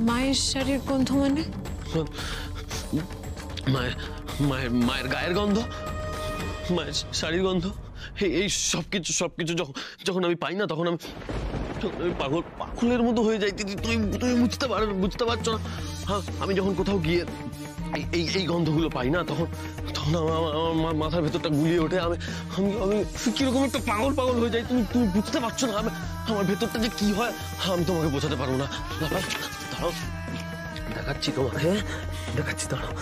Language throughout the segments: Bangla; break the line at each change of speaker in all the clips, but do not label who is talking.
মায়ের শাড়ির গন্ধ মানে?
মায়ের মায়ের মায়ের গায়ের গন্ধ, মায়ের শাড়ির গন্ধ, এই সবকিছু সবকিছু যখন আমি পাই না তখন আমি পাগলের মতো হয়ে যাই। তুমি তুমি বুঝতে পারছো না? হ্যাঁ, আমি যখন কোথাও গিয়ে এই গন্ধগুলো পাই না তখন তখন আমার মাথার ভেতরটা গুলিয়ে ওঠে। আমি আমি আমি কিরকম একটা পাগল পাগল হয়ে যাই। তুমি তুমি বুঝতে পারছো না আমার ভেতরটা যে কি হয় আমি তোমাকে বোঝাতে পারবো না। দাঁড়াও, দেখাচ্ছি তোমাকে, দেখাচ্ছি। দাঁড়াও,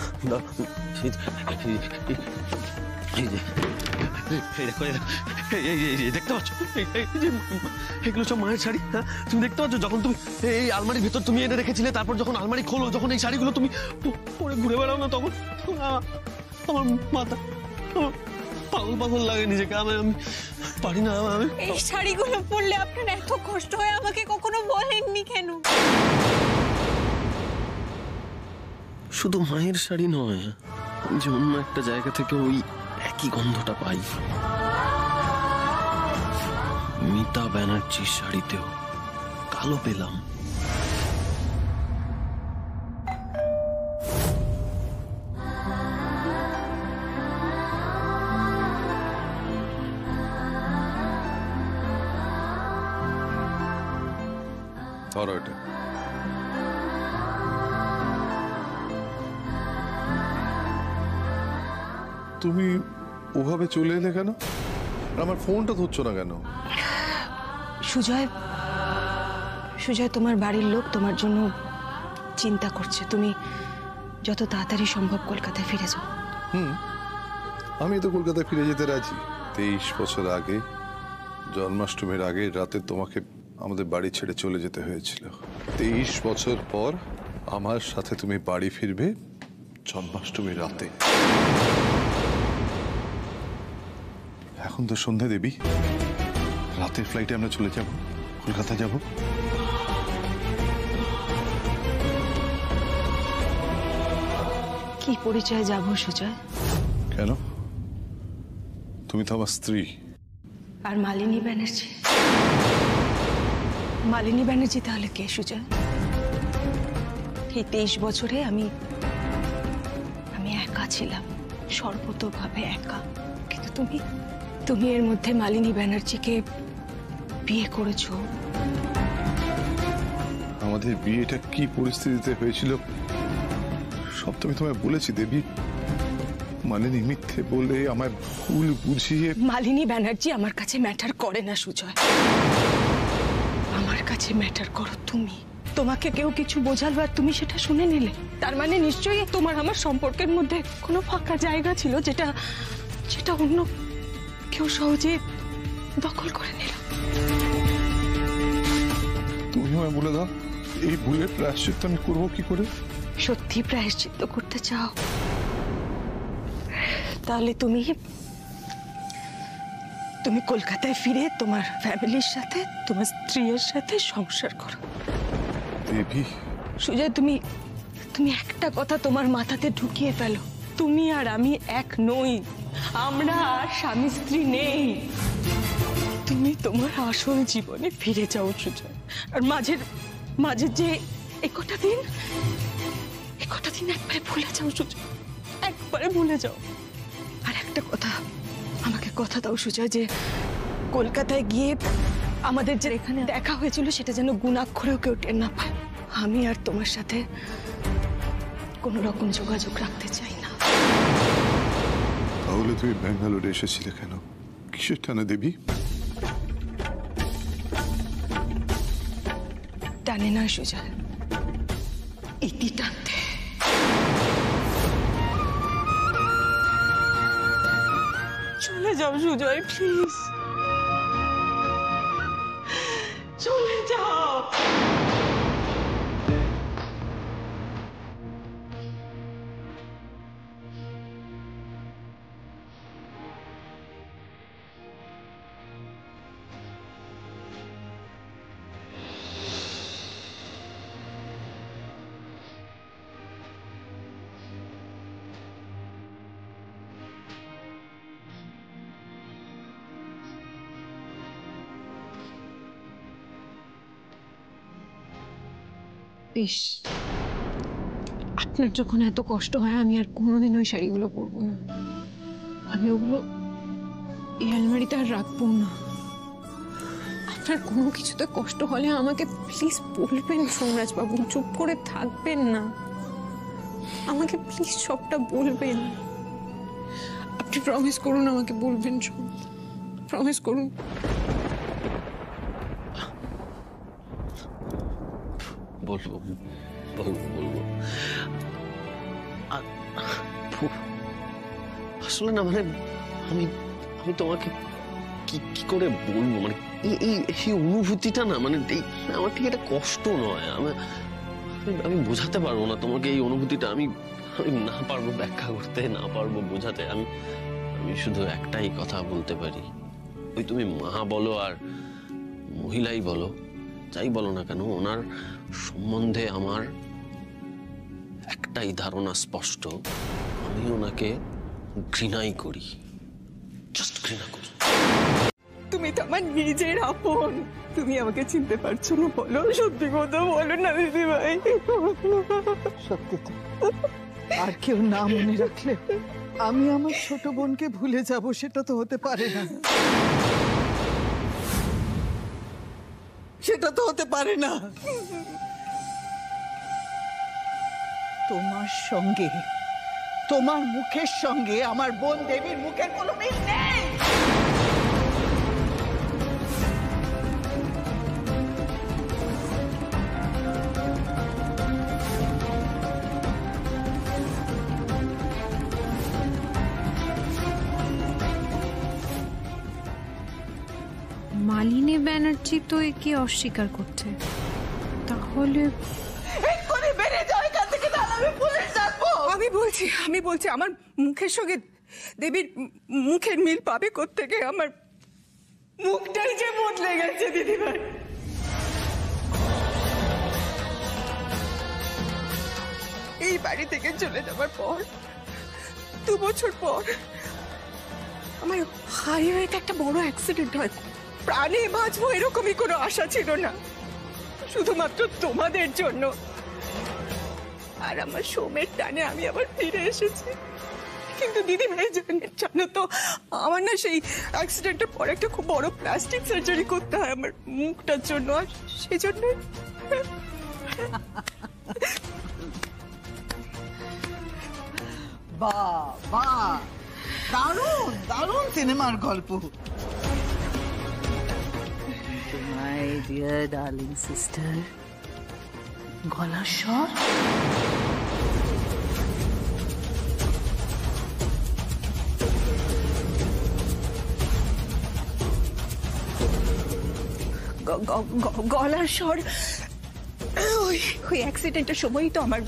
দেখতে পাচ্ছ এগুলো সব মায়ের শাড়ি? হ্যাঁ, তুমি দেখতে পাচ্ছ যখন তুমি এই আলমারির ভেতর তুমি এনে রেখেছিলে, তারপর যখন আলমারি খোলো, যখন এই শাড়িগুলো তুমি পরে ঘুরে বেড়াও না, তখন আমার মাথা পাগল পাগল লাগে নিজেকে। আমি পারি না। আমি
এই শাড়িগুলো পরলে আপনার এত কষ্ট হয়, আমাকে কখনো বলেননি কেন?
শুধু মায়ের শাড়ি নয়, আমি যে অন্য একটা জায়গা থেকে ওই একই গন্ধটা পাই। মিতা ব্যানার্জির শাড়িতেও কালো পেলাম।
তুমি ওভাবে চলে এলে কেন? আমার ফোনটা ধরছো না কেন?
সুজয়, সুজয়, তোমার বাড়ির লোক তোমার জন্য চিন্তা করছে। তুমি যত তাড়াতাড়ি সম্ভব কলকাতায় ফিরে যাও।
আমি তো কলকাতায় ফিরে যেতে রাজি। 23 বছর আগে জন্মাষ্টমীর আগের রাতে তোমাকে আমাদের বাড়ি ছেড়ে চলে যেতে হয়েছিল। 23 বছর পর আমার সাথে তুমি বাড়ি ফিরবে জন্মাষ্টমীর রাতে। এখন তো সন্ধে দেবী, রাতের ফ্লাইটে আমরা চলে যাব, কলকাতা যাব।
কি পরিচয় যাব সুজয়?
কেন? তুমি তো আমার স্ত্রী।
আর মালিনী ব্যানার্জি? মালিনী ব্যানার্জি তাহলে কে সুজয়? এই 23 বছরে আমি একা ছিলাম, সর্বতোভাবে একা। কিন্তু তুমি এর মধ্যে মালিনী ব্যানার্জিকে বিয়ে করেছো।
আমাদের বিয়েটা কি পরিস্থিতিতে হয়েছিল সব তো আমি তোমায় বলেছি দেবী। মালিনী মিথ্যে বলে আমায় ভুল বুঝিয়ে।
মালিনী ব্যানার্জি আমার কাছে ম্যাটার করে না সুজয়, আমার কাছে ম্যাটার করো তুমি। তোমাকে কেউ কিছু বোঝালো আর তুমি সেটা শুনে নিলে, তার মানে নিশ্চয়ই তোমার আমার সম্পর্কের মধ্যে কোনো ফাঁকা জায়গা ছিল যেটা অন্য কেউ সহজে দখল করে নিল।
তুমি আমায় বলে দাও, এই ভুলের প্রায়শ্চিত্ত আমি করবো কি করে?
সত্যি প্রায়শ্চিত্ত করতে চাও তাহলে তুমি কলকাতায় ফিরে তোমার ফ্যামিলির সাথে, তোমার স্ত্রীর সাথে সংসার করো।
দেবী
সুজয়, তুমি একটা কথা তোমার মাথাতে ঢুকিয়ে ফেলো, তুমি আর আমি এক নই, আমরা আর স্বামী স্ত্রী নেই। তুমি তোমার আসল জীবনে ফিরে যাও সুজয়। আর মাঝের যে একটা দিন একবারে ভুলে যাও সুজয়, একবারে ভুলে যাও। আর একটা কথা, আমাকে কথা দাও সুজয়, যে কলকাতায় গিয়ে আমাদের যে এখানে দেখা হয়েছিল সেটা যেন গুণাক্ষরেও কেউ টের না পায়। আমি আর তোমার সাথে কোনো রকম যোগাযোগ রাখতে চাই না।
তাহলে তুমি ব্যাঙ্গালোরে এসেছিলে কেন? কিসের টানে দেবী?
টানে না সুজয়, ইতি টানতে। চলে যাও সুজয়, প্লিজ চলে যাও।
বেশ, আপনার যখন এত কষ্ট হয় আমি আর কোনোদিন ওই শাড়িগুলো পরবো না। আমি ওগুলো এই আলমারিতে আর রাখবো না। আপনার কোনো কিছুতে কষ্ট হলে আমাকে প্লিজ বলবেন সোমরাজ বাবু, চুপ করে থাকবেন না। আমাকে প্লিজ সবটা বলবেন। আপনি প্রমিস করুন আমাকে বলবেন সব, প্রমিস করুন।
বলবো বলবো বলবো। আসলে না মানে আমি আমি তোমাকে কি কি করে বলবো, মানে এই অনুভূতিটা না মানে আমার ঠিক একটা কষ্ট নয়। আমি বোঝাতে পারবো না তোমাকে এই অনুভূতিটা। আমি না পারবো ব্যাখ্যা করতে, না পারবো বোঝাতে। আমি শুধু একটাই কথা বলতে পারি, ওই তুমি মা বলো আর মহিলাই বলো, যাই বলো না কেন, ওনার সম্বন্ধে আমার একটাই ধারণা স্পষ্ট, আমি ওনাকে ঘৃণাই করি, জাস্ট ঘৃণা করি।
তুমি তো আমার নিজের আপন, তুমি আমাকে চিনতে পারছো না? বলো, সত্যি কথা বলো না দিদি ভাই।
সত্যি তো, আর কেউ না মনে রাখলে আমি আমার ছোট বোনকে ভুলে যাব, সেটা তো হতে পারে না। সেটা তো হতে পারে না। তোমার সঙ্গে, তোমার মুখের সঙ্গে আমার বোন দেবীর মুখের কোনো মিল নেই।
মালিনী ব্যানার্জি তো একে অস্বীকার করছে, তাহলে
এক্ষুনি বেরিয়ে যাও এখান থেকে, তাহলে আমি পুলিশ ডাকবো।
আমি বলছি আমার মুখের সঙ্গে দেবীর মুখের মিল পাবে কোত্থেকে? আমার মুখটাই যে বদলে গেছে দিদি ভাই। এই বাড়ি থেকে চলে যাওয়ার পর 2 বছর পর আমার হাইওয়েতে একটা বড় অ্যাক্সিডেন্ট হয়। প্রাণে বাঁচবো এরকমই কোনো আশা ছিল না, শুধুমাত্র তোমাদের জন্য। আর আমার সোমের টানে আমি আবার ফিরে এসেছি। কিন্তু দিদি ভাই জানো তো, আমার না সেই অ্যাক্সিডেন্টের পর একটা খুব বড় প্লাস্টিক সার্জারি করতে হয় আমার মুখটার জন্য, আর সেই জন্য
বাহ বাহ, দারুণ দারুণ সিনেমার গল্প। মাই ডিয়ার ডার্লিং সিস্টার, গলার স্বর।
গলার স্বর ওই অ্যাক্সিডেন্টের সময়ই তো আমার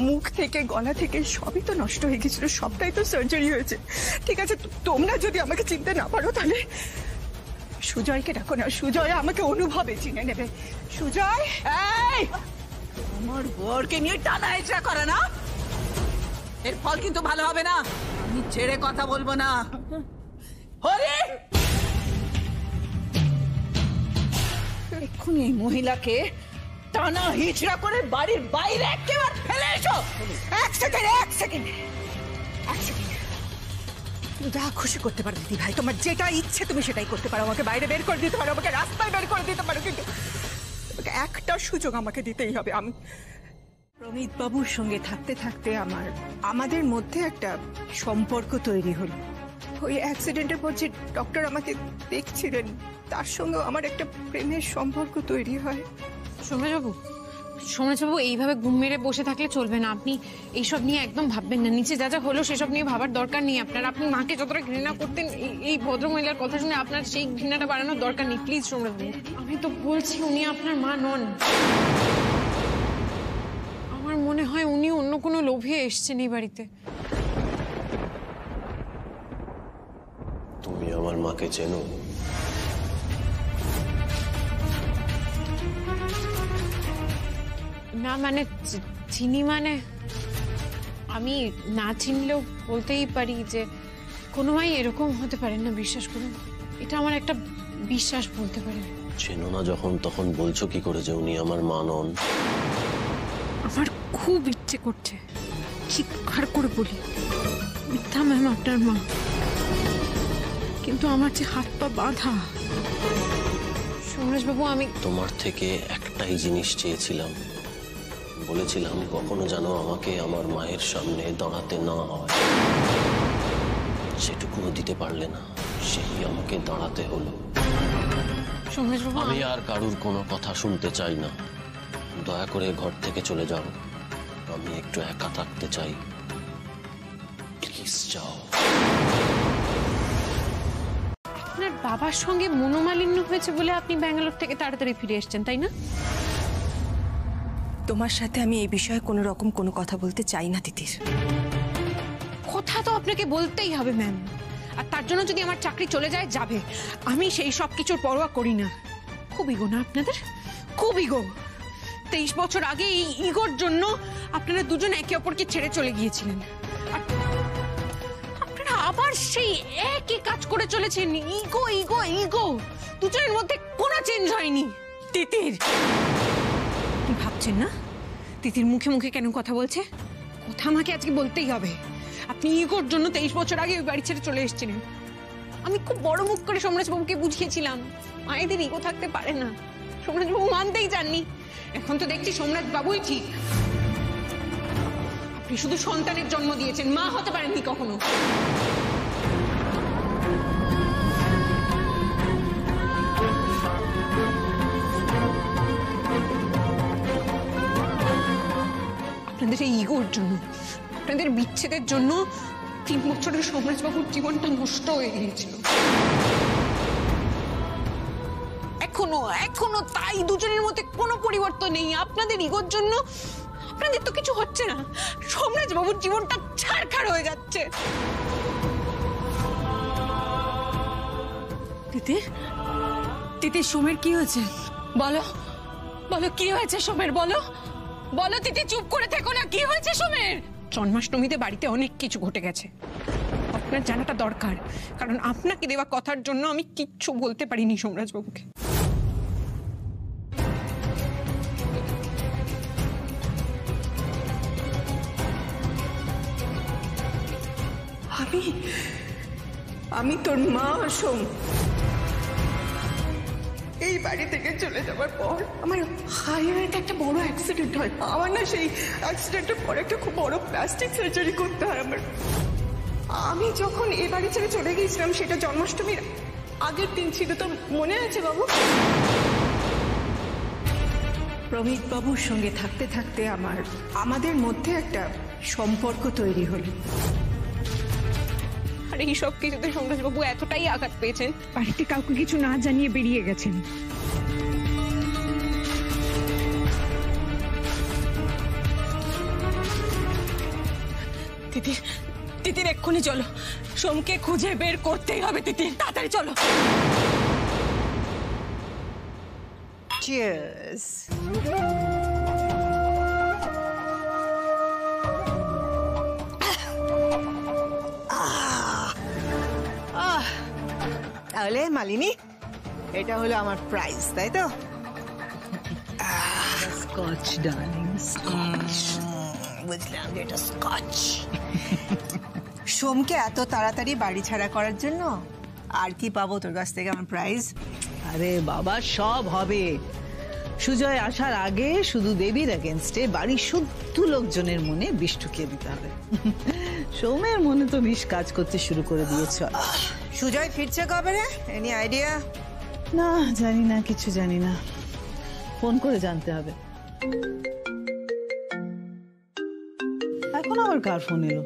মুখ থেকে গলা থেকে সবই তো নষ্ট হয়ে গেছিল, সবটাই তো সার্জারি হয়েছে। ঠিক আছে, তোমরা যদি আমাকে চিনতে না পারো তাহলে সুজয়কে ডাকো না, সুজয় আমাকে অনুভবে চিনে নেবে। সুজয়,
এই আমার বরকে নিয়ে টানা হেঁচড়া করে না, এর ফল কিন্তু ভালো হবে না। আমি ছেড়ে কথা বলবো না। হরি, এক্ষুনি এই মহিলাকে টানা হিচড়া করে বাড়ির বাইরে একেবারে ফেলে এসো।
এক সেকেন্ড তুমি যা খুশি করতে পারো দিদি ভাই, তোমার যেটা ইচ্ছে তুমি সেটাই করতে পারো। আমাকে বাইরে বের করে দিতে পারো, আমাকে রাস্তায় বের করে দিতে পারো, কিন্তু একটা সুযোগ আমাকে দিতেই হবে। আমি প্রমিত বাবুর সঙ্গে থাকতে থাকতে আমাদের মধ্যে একটা সম্পর্ক তৈরি হলো। ওই অ্যাক্সিডেন্টের পর যে ডক্টর আমাকে দেখছিলেন তার সঙ্গে আমার একটা প্রেমের সম্পর্ক তৈরি হয়।
সোমরাজবাবু এইভাবে ঘুম মেরে বসে থাকলে চলবে না। আপনি এইসব নিয়ে একদম ভাববেন না, নিচে যা যা হলো সেসব নিয়ে ভাবার দরকার নেই আপনার। আপনি মাকে যতটা ঘৃণা করতেন, এই ভদ্রমহিলার কথা শুনে আপনার সেই ঘৃণাটা বাড়ানোর দরকার নেই। প্লিজ সোমরাজবাবু, আমি তো বলছি উনি আপনার মা নন। আমার মনে হয় উনি অন্য কোনো লোভে এসছেন এই বাড়িতে।
তুমি আমার মাকে চেনো?
না মানে চিনি, মানে আমি না চিনলেও বলতেই পারি যে কোনো মাই এরকম হতে পারেন না, বিশ্বাস করুন। এটা আমার একটা বিশ্বাস বলতে পারেন।
চেনো না যখন, তখন বলছো কি করে যে উনি আমার মা নন?
আমার খুব ইচ্ছে করছে চিৎকার করে বলি, মিথ্যা ম্যাম আপনার মা, কিন্তু আমার যে হাত পা বাঁধা। সোমরাজবাবু, আমি
তোমার থেকে একটাই জিনিস চেয়েছিলাম, বলেছিলাম কখনো যেন আমাকে আমার মায়ের সামনে দাঁড়াতে না হয়। সেটুকুও দিতে পারলে না, সেই আমাকে দাঁড়াতে হলো।
সোমরাজবাবু,
আমি আর কারুর কোনো কথা শুনতে চাই না, দয়া করে ঘর থেকে চলে যাও। আমি একটু একা থাকতে চাই, প্লিজ যাও।
আপনার বাবার সঙ্গে মনোমালিন্য হয়েছে বলে আপনি ব্যাঙ্গালোর থেকে তাড়াতাড়ি ফিরে এসেছেন, তাই না?
তোমার সাথে আমি এই বিষয়ে কোনো রকম কোনো কথা বলতে চাই না তিতির।
কথা তো আপনাকে বলতেই হবে ম্যাম, আর তার জন্য যদি আমার চাকরি চলে যায় যাবে, আমি সেই সব কিছুর পরোয়া করি না। খুব ইগো না আপনাদের, খুব ইগো। 23 বছর আগে এই ইগোর জন্য আপনারা দুজন একে অপরকে ছেড়ে চলে গিয়েছিলেন, আর আপনারা আবার সেই একই কাজ করে চলেছেন। ইগো ইগো ইগো, দুজনের মধ্যে কোনো চেঞ্জ হয়নি। তিতির, কি ভাবছেন না তিতির মুখে মুখে কেন কথা বলছে? কথা আমাকে আজকে বলতেই হবে। আপনি ইগোর জন্য 23 বছর আগে ওই বাড়ি ছেড়ে চলে এসেছিলেন। আমি খুব বড় মুখ করে সোমরাজবাবুকে বুঝিয়েছিলাম মায়েদের ইগো থাকতে পারে না। সোমরাজবাবু মানতেই চাননি। এখন তো দেখছি সোমরাজবাবুই ঠিক। আপনি শুধু সন্তানের জন্ম দিয়েছেন, মা হতে পারেননি কখনো। আপনাদের এই ইগোর জন্য, আপনাদের বিচ্ছেদের জন্য 3 বছরের সোমরাজবাবুর জীবনটা নষ্ট হয়ে গিয়েছিল। এখনো তাই দুজনের মধ্যে কোনো পরিবর্তন নেই। আপনাদের ইগোর জন্য আপনাদের তো কিছু হচ্ছে না, সোমরাজবাবুর জীবনটা ছারখার হয়ে যাচ্ছে।
তিতির, তিতির সোমের কি হয়েছে? বলো বলো, কি হয়েছে সোমের? বলো বলো তিতির, চুপ করে থেকো না। কি হয়েছে সোমের?
জন্মাষ্টমীতে বাড়িতে অনেক কিছু ঘটে গেছে, আপনার জানাটা দরকার, কারণ আপনাকে দেওয়া কথার জন্য আমি কিচ্ছু বলতে পারিনি সোমরাজবাবুকে।
আমি তোর মা সোম। এই বাড়ি থেকে চলে যাওয়ার পর আমার হাইওয়েতে একটা বড় অ্যাক্সিডেন্ট হয়। আমার না সেই অ্যাক্সিডেন্টের পর একটা খুব বড় প্লাস্টিক সার্জারি করতে হয় আমার। আমি যখন এই বাড়ি ছেড়ে চলে গিয়েছিলাম সেটা জন্মাষ্টমীর আগের দিন ছিল, তো মনে আছে বাবু? প্রমিত বাবুর সঙ্গে থাকতে থাকতে আমাদের মধ্যে একটা সম্পর্ক তৈরি হলো।
আর এই সব কিছুতে সোমরাজবাবু এতটাই আঘাত পেয়েছেন, বাড়িতে কাউকে কিছু না জানিয়ে বেরিয়ে গেছেন।
তিতির, তিতির এক্ষুনি চলো, সোমকে খুঁজে বের করতেই হবে। তিতির তাড়াতাড়ি চলো। চিয়ার্স।
তাহলে মালিনী, এটা হলো আমার প্রাইজ, তাই তো? Scotch darling, Scotch. বুঝলাম যে এটা স্কচ। সোমকে এত তাড়াতাড়ি বাড়ি ছাড়া করার জন্য আর কি পাবো তোর কাছ থেকে আমার প্রাইজ?
আরে বাবা, সব হবে। সুজয় আসার আগে শুধু দেবীর এগেনস্টে বাড়ির শুদ্ধ লোকজনের মনে বিষ ঢুকিয়ে দিতে হবে। সৌমের মনে তো বিষ কাজ করতে শুরু করে দিয়েছ।
সুজয় ফিরছে কবে রে? Any idea?
না, জানি না, কিছু জানি না। ফোন করে জানতে হবে। এখন আবার কার ফোন এলো?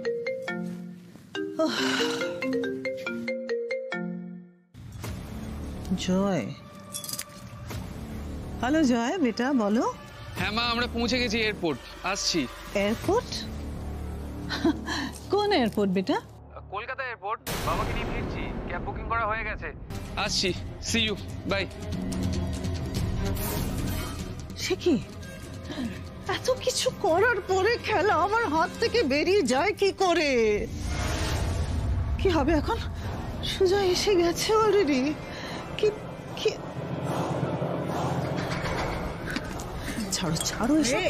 জয়। হ্যালো জয়, বেটা বলো।
হ্যাঁ মা, আমরা পৌঁছে গেছি এয়ারপোর্ট, আসছি।
এয়ারপোর্ট? কোন এয়ারপোর্ট বেটা?
কলকাতা এয়ারপোর্ট, বাবাকে নিয়ে ফিরছি, ক্যাব বুকিং করা হয়ে গেছে। আসছি, সি ইউ, বাই।
সে কি, এত কিছু করার পরে খেলা আমার হাত থেকে বেরিয়ে যায় কি করে? কি হবে এখন? সুজয় এসে গেছে অলরেডি। কি ছাড়ো ছাড়ো এসব,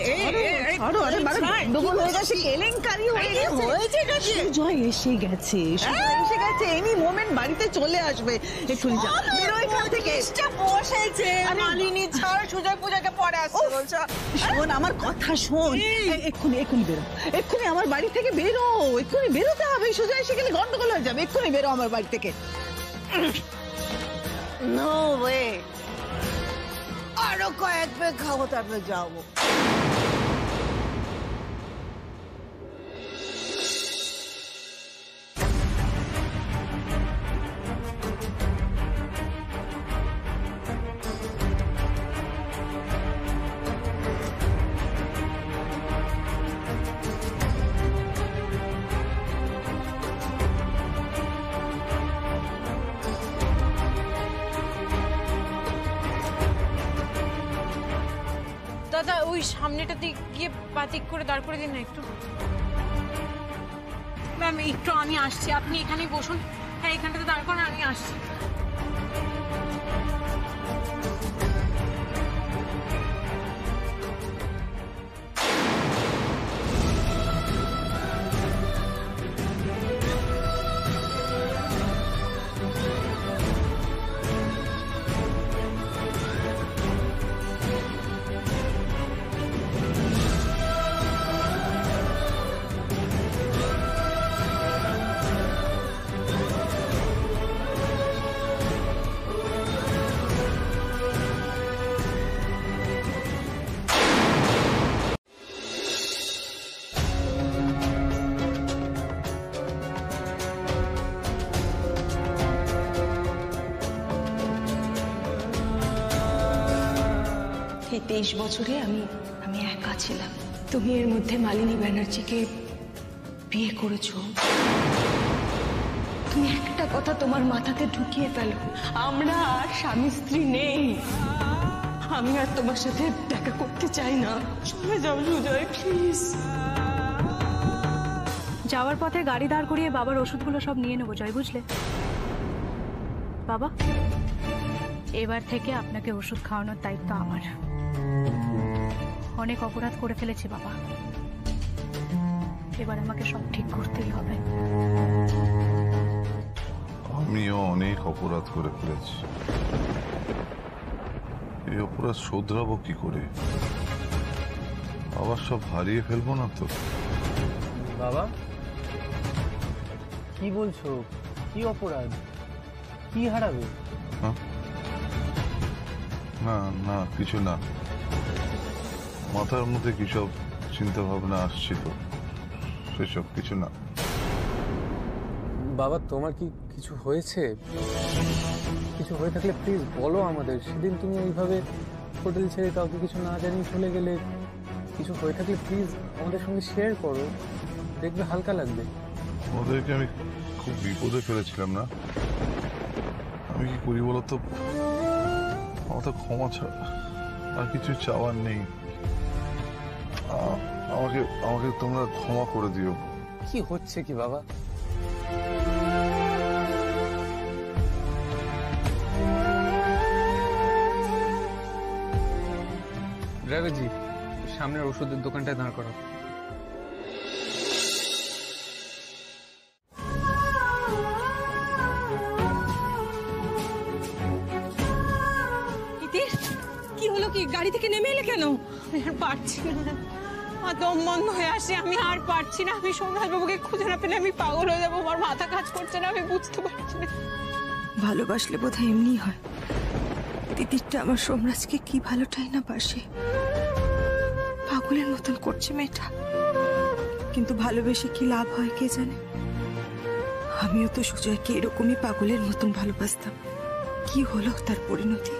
ছাড়ো, আরে বাড়া গন্ডগোল হয়ে গেছে, কেলেঙ্কারি হয়ে গেছে। সুজয় এসে গেছে, সুজয় এসে গেছে, এনি মোমেন্ট বাড়িতে চলে আসবে। এক্ষুনি যা, বেরো এখান থেকে।
বসেছে মালিনী, ছাড়, সুজয় পূজাকে পরে আসতে বলছো।
শোন আমার কথা শোন, এক্ষুনি বেরো, এক্ষুনি আমার বাড়ি থেকে বেরো, এক্ষুনি বেরোতে হবে। সুজয় এসে গেলে গন্ডগোল হয়ে যাবে, এক্ষুনি বেরো আমার বাড়ি থেকে।
নো ওয়ে, আরো কয়েক পেগ খাবো তারপরে যাবো।
দাদা ওই সামনেটাতে গিয়ে পাতিক করে দাঁড় করে দিন না একটু। ম্যাম একটু আমি আসছি, আপনি এখানেই বসুন। হ্যাঁ এখানটাতে দাঁড় করান, আমি আসছি।
এই 23 বছরে আমি একা ছিলাম। তুমি এর মধ্যে মালিনী ব্যানার্জিকে বিয়ে করেছো। তুমি একটা কথা তোমার মাথাতে ঢুকিয়ে ফেলো, আমরা আর স্বামী স্ত্রী নেই। আমি আর তোমার সাথে দেখা করতে চাই না। চলে যাও সুজয়, প্লিজ।
যাওয়ার পথে গাড়ি দাঁড় করিয়ে বাবার ওষুধগুলো সব নিয়ে নেবো জয়, বুঝলে? বাবা, এবার থেকে আপনাকে ওষুধ খাওয়ানোর দায়িত্ব আমার। অনেক অপরাধ করে ফেলেছি বাবা, এবার আমাকে সব ঠিক করতেই হবে।
আমিও অনেক অপরাধ করে ফেলেছি, এই অপরাধ শোধরাবো কি করে? আবার সব হারিয়ে ফেলবো না তো?
বাবা কি বলছো? কি অপরাধ? কি হারাবে?
না না, কিছু না, মাথার মধ্যে কি সব চিন্তা ভাবনা আসছে তো, সেসব কিছু না।
বাবা তোমার কি কিছু হয়েছে? কিছু হয়ে থাকলে প্লিজ বলো আমাদের। সেদিন তুমি এইভাবে হোটেল ছেড়ে কাউকে কিছু না জানিয়ে চলে গেলে, কিছু হয়ে থাকলে প্লিজ আমাদের সঙ্গে শেয়ার করো, দেখবে হালকা লাগবে।
ওদেরকে আমি খুব বিপদে ফেলেছিলাম না? আমি কি করি বলো তো? আমার তো ক্ষমা ছাড়া আর কিছু চাওয়ার নেই। আমাকে আমাকে তোমরা ক্ষমা করে দিও।
কি হচ্ছে কি বাবা? ড্রাইভারজি, সামনের ওষুধের দোকানটায় দাঁড় করা।
কি হলো? কি গাড়ি থেকে নেমে এলে কেন? আর পারছি না, আমার দম বন্ধ হয়ে আসে, আমি আর পারছি না। আমি সোমরাজ বাবুকে খুঁজে না পেলে আমি পাগল হয়ে যাবো, আমার মাথা কাজ করছে না, আমি বুঝতে পারছি না।
ভালোবাসলে বোধহয় এমনি হয়। দিদিরটা আমার সোমরাজকে কি ভালোটাই না বাসে, পাগলের মতন করছে মেয়েটা। কিন্তু ভালোবেসে কি লাভ হয় কে জানে। আমিও তো সুজয়কে এরকমই পাগলের মতন ভালোবাসতাম। কি হলো তার পরিণতি?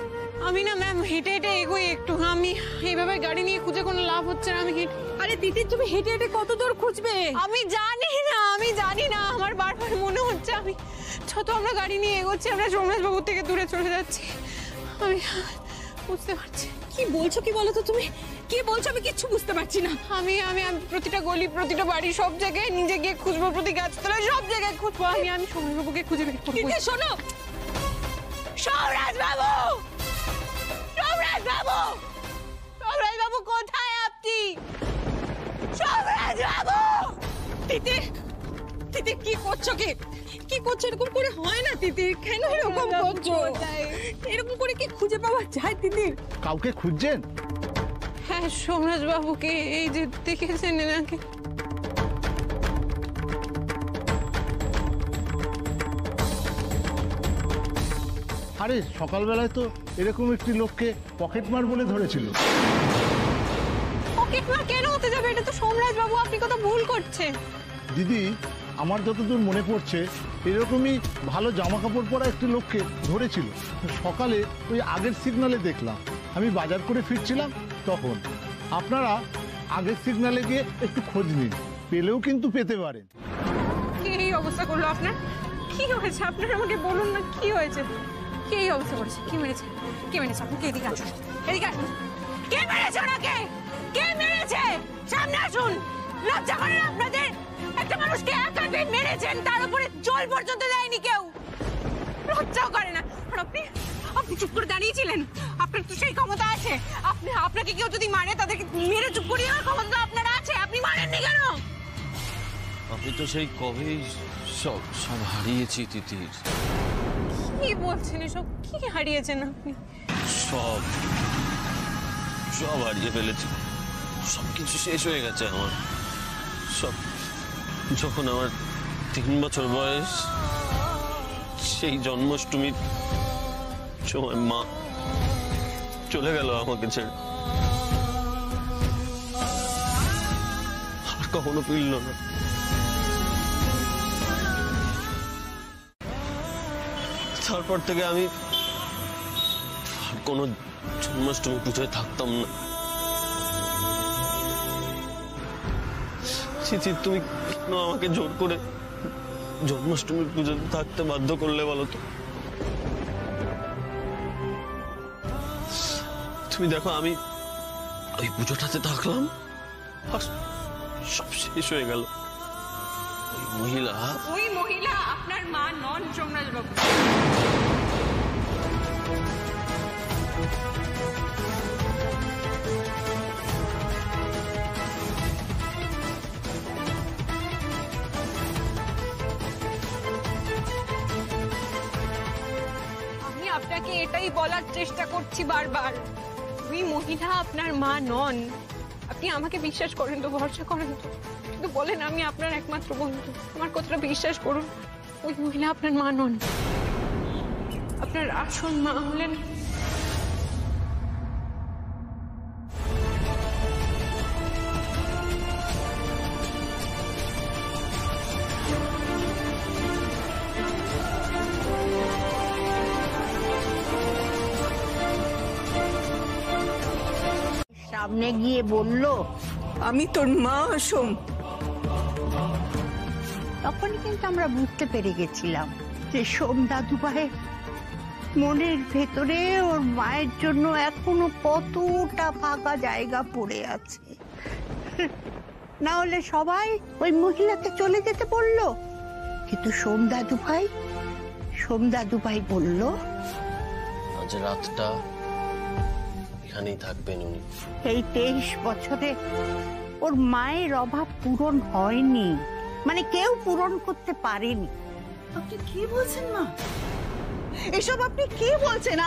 আমি না ম্যাম হেঁটে হেঁটে এগোই একটু। আমি এইভাবে গাড়ি নিয়ে খুঁজে কোনো লাভ হচ্ছে না। আমি আরে দিদি, তুমি হেঁটে হেঁটে কত দূর খুঁজবে? আমি জানি না, আমার বারবার মনে হচ্ছে আমি যত আমরা গাড়ি নিয়ে এগোচ্ছি আমরা সোমরাজ বাবুর থেকে দূরে চলে যাচ্ছি। আমি বুঝতে পারছি। কি বলছো কি বলো তো তুমি? কি বলছো? আমি কিচ্ছু বুঝতে পারছি না। আমি প্রতিটা গলি, প্রতিটা বাড়ি, সব জায়গায় নিজে গিয়ে খুঁজবো, প্রতি গাছতলায় সব জায়গায় খুঁজবো। আমি সোমরাজ বাবুকে খুঁজে বের করবো। শোনো, সোমরাজ বাবু, সোমরাজ বাবু, সোমরাজ বাবু কোথায়?
করছো কি? কি করছো? এরকম করে হয় না তিতির, কেন এরকম করছো? এরকম করে কি খুঁজে পাওয়া যায় তিতির?
কাউকে খুঁজছেন?
হ্যাঁ, সোমরাজ বাবুকে। এই যে দেখেছেন এনাকে।
আরে সকালবেলায় তো এরকম একটি লোককে পকেটমার বলে ধরেছিল।
পকেটমার কেন হতে যাবে? এটা তো সোমরাজ বাবু, আপনি কথা ভুল করছেন।
দিদি, আমার যতদূর মনে পড়ছে এরকমই ভালো জামা কাপড় পরা একটি লোককে ধরেছিল। সকালে ওই আগের সিগনালে দেখলাম, আমি বাজার করে ফিরছিলাম তখন। আপনারা আগের সিগনালে গিয়ে একটু খোঁজ নিন, পেলেও কিন্তু পেতে পারেন।
কি এই অবস্থা করলো আপনার? কি হয়েছে আপনার? আমাকে বলুন না কি হয়েছে? কি এই অবস্থা করেছে? কি মেরেছে? কে মেরেছে? আপনি এদিকে আসুন, এদিকে আসুন। কে মেরেছে ওনাকে? কে মেরেছে? সামনে আসুন। লজ্জা করে না আপনাদের? একটা মানুষকে একা পেয়ে মেরেছেন, তার উপরে জল পর্যন্ত দেয়নি কেউ। লজ্জাও করে না। আর আপনি আপনি চুপ করে দাঁড়িয়েছিলেন। আপনার তো সেই ক্ষমতা আছে। আপনাকে কেউ যদি মারে তাদেরকে মেরে চুপ করিয়ে দেওয়ার ক্ষমতা আপনার আছে। আপনি মারেননি কেন?
আমি তো সেই কবেই সব হারিয়েছি তিতির।
কি বলছেন এসব? কি হারিয়েছেন আপনি?
সব হারিয়ে ফেলেছি। সবকিছু শেষ হয়ে গেছে আমার। সব যখন আমার 3 বছর বয়স, সেই জন্মাষ্টমীর সময় মা চলে গেল আমাকে ছেড়ে, আর কখনো ফিরল না। তারপর থেকে আমি কোনো জন্মাষ্টমী পুজোয় থাকতাম না। তুমি কেন আমাকে জোর করে জন্মাষ্টমীর পুজোতে থাকতে বাধ্য করলে বলো তো? তুমি দেখো, আমি ওই পুজোটাতে থাকলাম আর সব শেষ হয়ে গেল।
ওই মহিলা আপনার মা নন, সোমরাজ বাবু। আমি আপনাকে এটাই বলার চেষ্টা করছি বারবার, ওই মহিলা আপনার মা নন। আপনি আমাকে বিশ্বাস করেন তো, ভরসা করেন তো? কিন্তু বলেন, আমি আপনার একমাত্র বন্ধু, আমার কথাটা বিশ্বাস করুন। ওই মহিলা আপনার মা নন। আপনার আসল মা হলেন
সামনে গিয়ে বলল,
আমি তোর মা সোম।
তখনই কিন্তু আমরা বুঝতে পেরে গেছিলাম যে সোম দাদু ভাই মনের ভেতরে ওর মায়ের জন্য এখনো কতটা ফাঁকা জায়গা পড়ে আছে। না হলে সবাই ওই মহিলাকে চলে যেতে বললো, কিন্তু সোম দাদু ভাই বলল,
আজ রাতটা এখানেই থাকবেন উনি।
এই 23 বছরে ওর মায়ের অভাব পূরণ হয়নি, মানে কেউ পূরণ করতে পারেনি।
আপনি কি বলছেন মা? এসব আপনি কি বলছেন?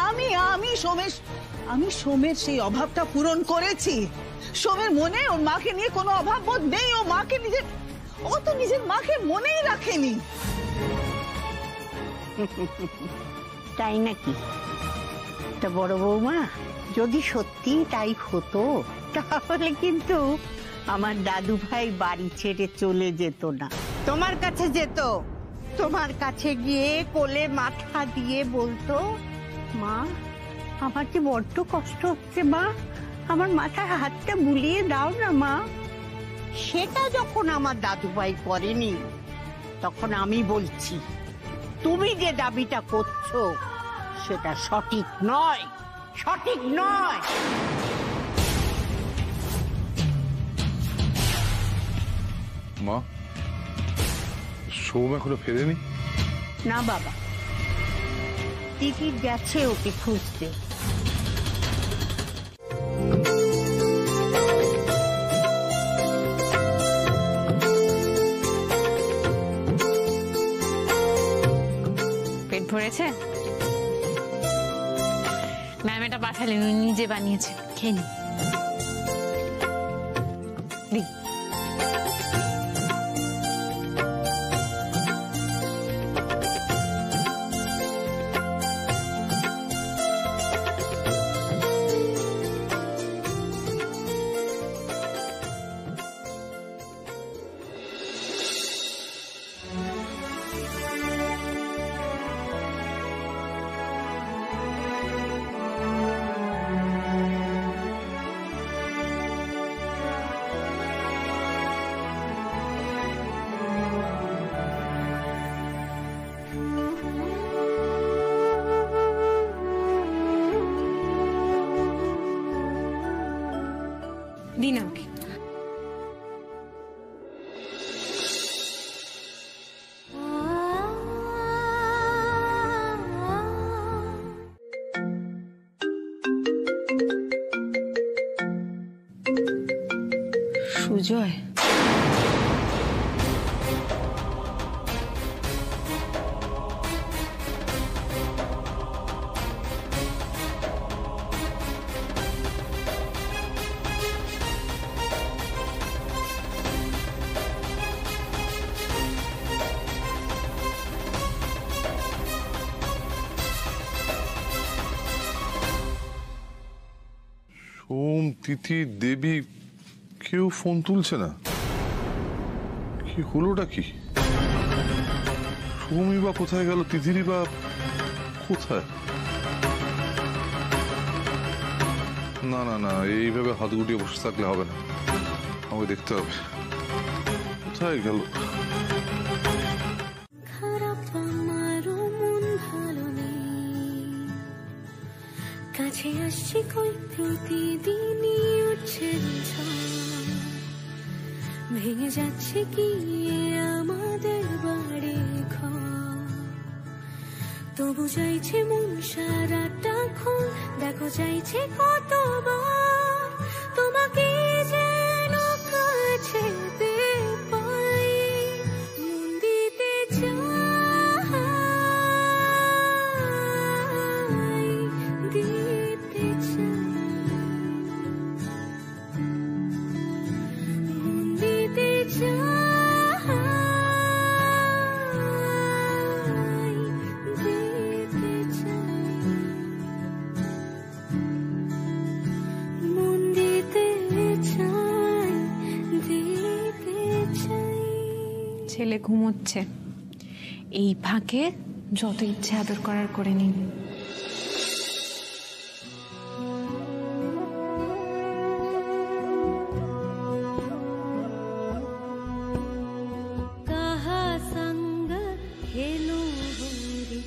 আমি সোমের সেই অভাবটা পূরণ করেছি। সোমের মনে ওর মাকে নিয়ে কোনো অভাব বোধ নেই। ও তো নিজের মাকে মনেই রাখেনি।
তাই নাকি? তা বড় বৌমা, যদি সত্যি তাই হতো তাহলে কিন্তু আমার দাদু ভাই বাড়ি ছেড়ে চলে যেত না, তোমার কাছে যেত। তোমার কাছে গিয়ে কোলে মাথা দিয়ে বলতো, মা আমার যে বড্ড কষ্ট হচ্ছে মা, আমার মাথায় হাতটা বুলিয়ে দাও না মা। সেটা যখন আমার দাদু ভাই করেনি, তখন আমি বলছি তুমি যে দাবিটা করছো সেটা সঠিক নয়, সঠিক নয়।
মা, সোম এখনো ফেরেনি?
না বাবা, দিদি গেছে ওকে খুঁজতে।
করেছে? ম্যাম এটা পাঠালেন, উনি নিজে বানিয়েছে, খেয়ে নিন। দিন আমাকে।
সুজয়,
সোম, তিথি, দেবী কেউ ফোন তুলছে না। কি হলোটা কি? সোমই বা কোথায় গেল, তিথিরই বা কোথায়? না না না, এইভাবে হাত গুটিয়ে বসে থাকলে হবে না, আমাকে দেখতে হবে কোথায় গেল।
কাছে আসছি কই প্রতিদিনই উঠছে ভেঙে যাচ্ছে কি আমাদের বাড়ি ঘর, তবু চাইছে মন সারাটা ক্ষণ, দেখো চাইছে কতবার তোমাকে যেন কাছে পাই, মন দিতে চাই, দিতে চাই, মন দিতে চাই, দিতে চাই, মন দিতে চাই, দিতে চাই।
ছেলে ঘুমোচ্ছে, এই ফাঁকে যত ইচ্ছে আদর করার করে নিন।
कहा संग खेलो रे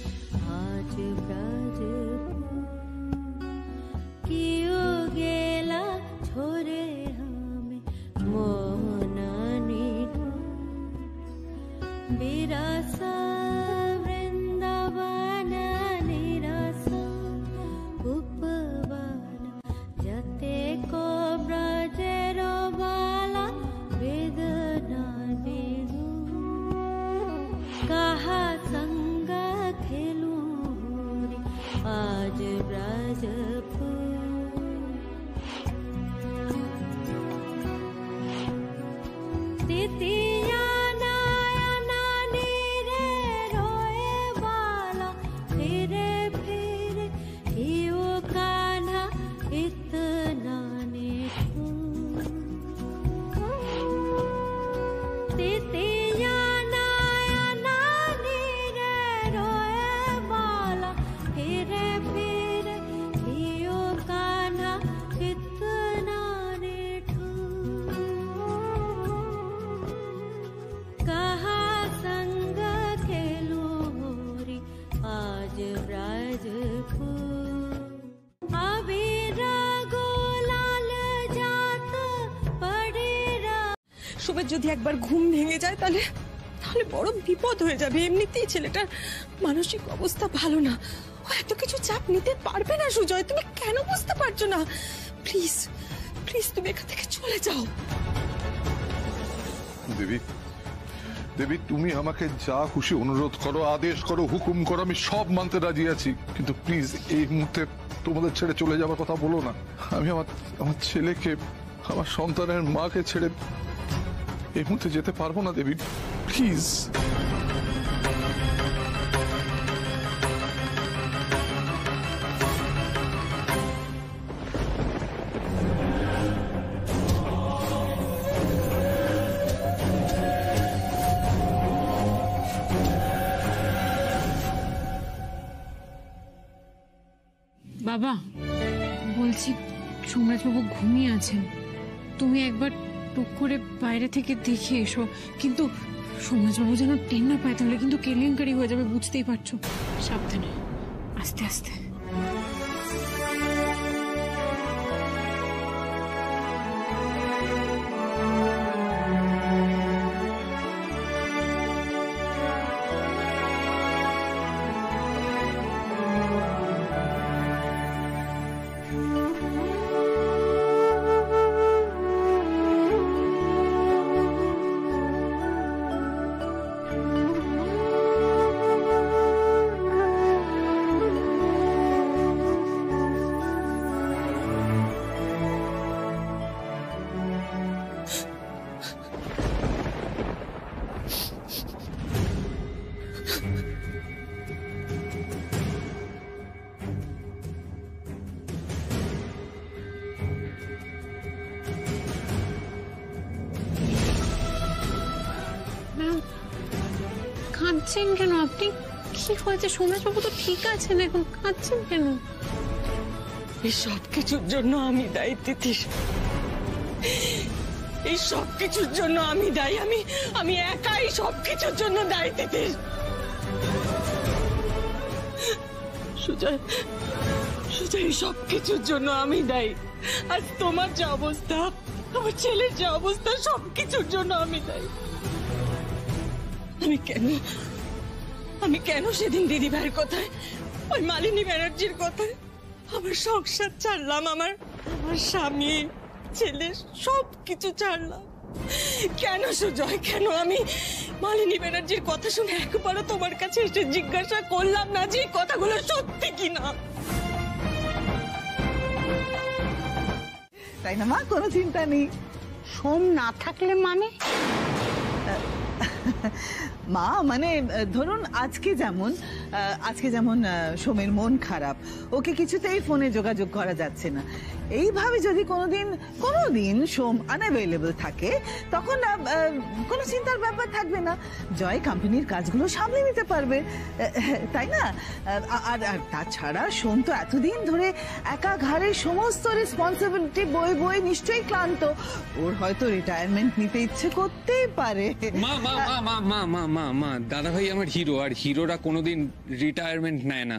आज ब्रज कियो गेला छोरे हमें मोहनानी बिरसा वृंदावन निरसा उपवन जते को ब्रजेर बाला वेदना देहु कहा संग खेलू रे आज ब्रजपुर तितिया नयना नीरे रोए बाला फिरे फिरे हियो कान्हा इतना निठुर तितिया नयना नीरे रोए बाला फिरे फिरे हियो कान्हा इतना निठुर कहा संग खेलू रे आज ब्रजपुर अबीर गोलाल जात पड़ेरा।
শুভের যদি একবার ঘুম ভেঙে যায় তাহলে তাহলে বড় বিপদ হয়ে যাবে। এমনিতেই ছেলেটার মানসিক অবস্থা ভালো না, ও এত কিছু চাপ নিতে পারবে না। সুজয়, তুমি কেন বুঝতে পারছো না? প্লিজ প্লিজ তুমি এখান থেকে চলে যাও।
দেবী, দেবী, তুমি আমাকে যা খুশি অনুরোধ করো, আদেশ করো, হুকুম করো, আমি সব মানতে রাজি আছি, কিন্তু প্লিজ এই মুহূর্তে তোমাদের ছেড়ে চলে যাওয়ার কথা বলো না। আমি আমার ছেলেকে, আমার সন্তানের মাকে ছেড়ে এই মুহূর্তে যেতে পারবো না দেবী, প্লিজ।
বাবা, বলছি সোমরাজবাবু ঘুমিয়ে আছেন, তুমি একবার টুক করে বাইরে থেকে দেখে এসো, কিন্তু সোমরাজবাবু যেন টেন না পায়, তাহলে কিন্তু কেলেঙ্কারি হয়ে যাবে, বুঝতেই পারছো। সাবধানে, আস্তে আস্তে। কাঁদছেন কেন আপনি? কি হয়েছে? সোমরাজবাবু তো ঠিক আছেন, এখন কাঁদছেন কেন?
এই সব কিছুর জন্য আমি দায়ী তিতির, এই সব কিছুর জন্য আমি দায়ী, আমি একাই সব কিছুর জন্য দায়ী তিতির। সুজয়, এই সব কিছুর জন্য আমি দায়ী। আর তোমার যে অবস্থা, আমার ছেলের যে অবস্থা, সব কিছুর জন্য আমি দায়ী। আমি কেন সেদিন দিদি ভাইয়ের কথায়, ওই মালিনী ব্যানার্জির কথায় আমার সংসার ছাড়লাম, আমার স্বামী, ছেলে, সব কিছু ছাড়লাম? কেন সুজয়, কেন আমি মালিনী ব্যানার্জির কথা শুনে একবারও তোমার কাছে এসে জিজ্ঞাসা করলাম না যে কথাগুলো সত্যি কিনা?
তাই না মা? কোনো চিন্তা নেই।
সোম না থাকলে মানে?
মা মানে ধরুন আজকে যেমন সোমের মন খারাপ, ওকে কিছুতেই ফোনে যোগাযোগ করা যাচ্ছে না, এইভাবে যদি কোনোদিন সোম আনঅ্যাভেলেবল থাকে, তখন কোনো চিন্তার ব্যাপার থাকবে না, জয় কোম্পানির কাজগুলো সামলে নিতে পারবে, তাই না? আর তাছাড়া সোম তো এতদিন ধরে একা ঘাড়ে সমস্ত রেসপন্সিবিলিটি বয়ে নিশ্চয়ই ক্লান্ত, ওর হয়তো রিটায়ারমেন্ট নিতে ইচ্ছে করতেই পারে।
মা দাদা ভাই আমার হিরো, আর হিরোরা কোনোদিন রিটায়ারমেন্ট নেয় না।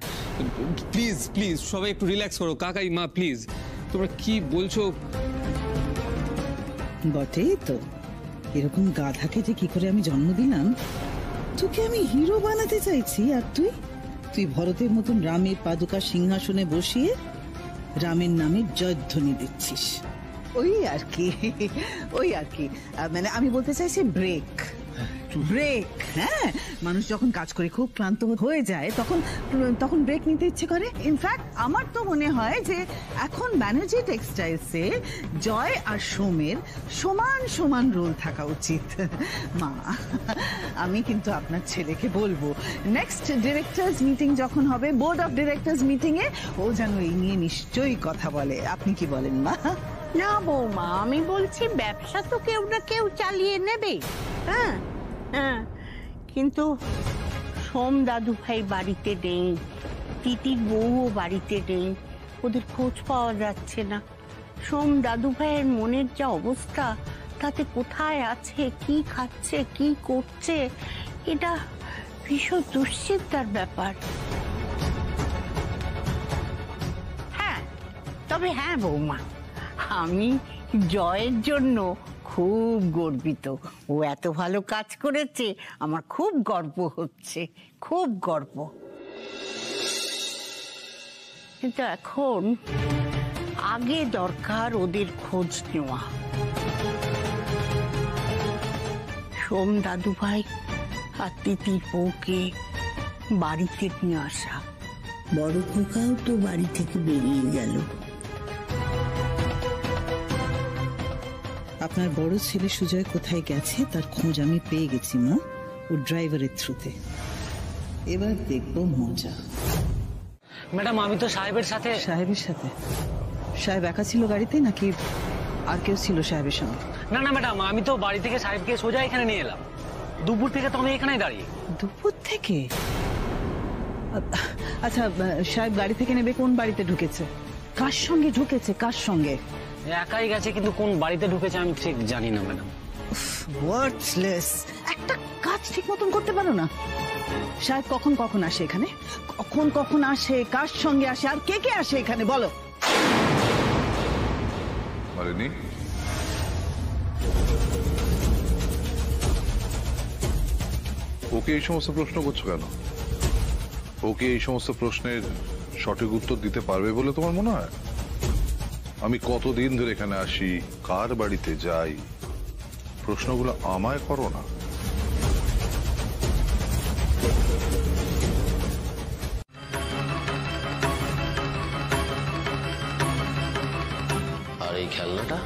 প্লিজ প্লিজ সবাই একটু রিল্যাক্স করো। কাকাই, মা প্লিজ, তোমরা কি বলছো?
বটেই তো, এরকম গাধাকে যে কি করে আমি জন্ম দিলাম। তোকে আমি হিরো বানাতে চাইছি, আর তুই ভরতের মতন রামের পাদুকা সিংহাসনে বসিয়ে রামের নামে জয়ধ্বনি দিচ্ছিস। ওই আর কি মানে আমি বলতে চাইছি ব্রেক। হ্যাঁ, মানুষ যখন কাজ করে খুব ক্লান্ত হয়ে যায়, তখন ব্রেক নিতে ইচ্ছে করে। ইনফ্যাক্ট আমার তো মনে হয় যে এখন ব্যানার্জি টেক্সটাইলসে জয় আর সোমের সমান রোল থাকা উচিত। মা, আমি কিন্তু আপনার ছেলেকে বলবো, নেক্সট ডিরেক্টরস মিটিং যখন হবে, বোর্ড অফ ডিরেক্টরস মিটিং এ, ও যেন এই নিয়ে নিশ্চয়ই কথা বলে। আপনি কি বলেন মা?
না বৌমা, আমি বলছি ব্যবসা তো কেউ না কেউ চালিয়ে নেবে। হ্যাঁ, কিন্তু সোম দাদু ভাই বাড়িতে নেই, তিতির বউও বাড়িতে নেই, ওদের খোঁজ পাওয়া যাচ্ছে না। সোম দাদু ভাইয়ের মনের যা অবস্থা, তাতে কোথায় আছে, কি খাচ্ছে, কি করছে, এটা ভীষণ দুশ্চিন্তার ব্যাপার। তবে হ্যাঁ বৌমা, আমি জয়ের জন্য খুব গর্বিত। ও এত ভালো কাজ করেছে, আমার খুব গর্ব হচ্ছে, খুব গর্ব। কিন্তু এখন আগে দরকার ওদের খোঁজ নেওয়া। সোম দাদু ভাই আর তিতির বউকে বাড়িতে নিয়ে আসা। বড় খোকাও তো বাড়ি থেকে বেরিয়ে গেল।
আপনার বড় ছেলে সুজয় কোথায় গেছে তার খোঁজ আমি পেয়ে গেছি মা, ও ড্রাইভারের থ্রুতে। এবার দেখবো মজা।
ম্যাডাম আমি তো সাহেবের সাথে
সাহেব একা ছিল গাড়িতে নাকি আর কেউ ছিল সাহেবের সঙ্গে?
না না ম্যাডাম, আমি তো বাড়ি থেকে সাহেবকে সোজা এখানে নিয়ে এলাম। দুপুর থেকে তো আমি এখানেই দাঁড়িয়ে।
দুপুর থেকে? আচ্ছা, সাহেব গাড়ি থেকে নেবে কোন বাড়িতে ঢুকেছে, কার সঙ্গে ঢুকেছে, কার সঙ্গে?
একাই গেছে, কিন্তু কোন বাড়িতে ঢুকেছে আমি ঠিক জানি না ম্যাডাম।
ওয়ার্ডসলেস, একটা কাজ ঠিক মতন করতে পারো না? সাহেব কখন কখন আসে এখানে, কখন কখন আসে, কার সঙ্গে আসে, আর কে কে আসে এখানে বলো।
মালিনী, ওকে এই সমস্ত প্রশ্ন করছো কেন? ওকে এই সমস্ত প্রশ্নের সঠিক উত্তর দিতে পারবে বলে তোমার মনে হয়? আমি কতদিন ধরে এখানে আসি, কার বাড়িতে যাই, প্রশ্নগুলো আমায় করো না।
আর এই খেলনাটা?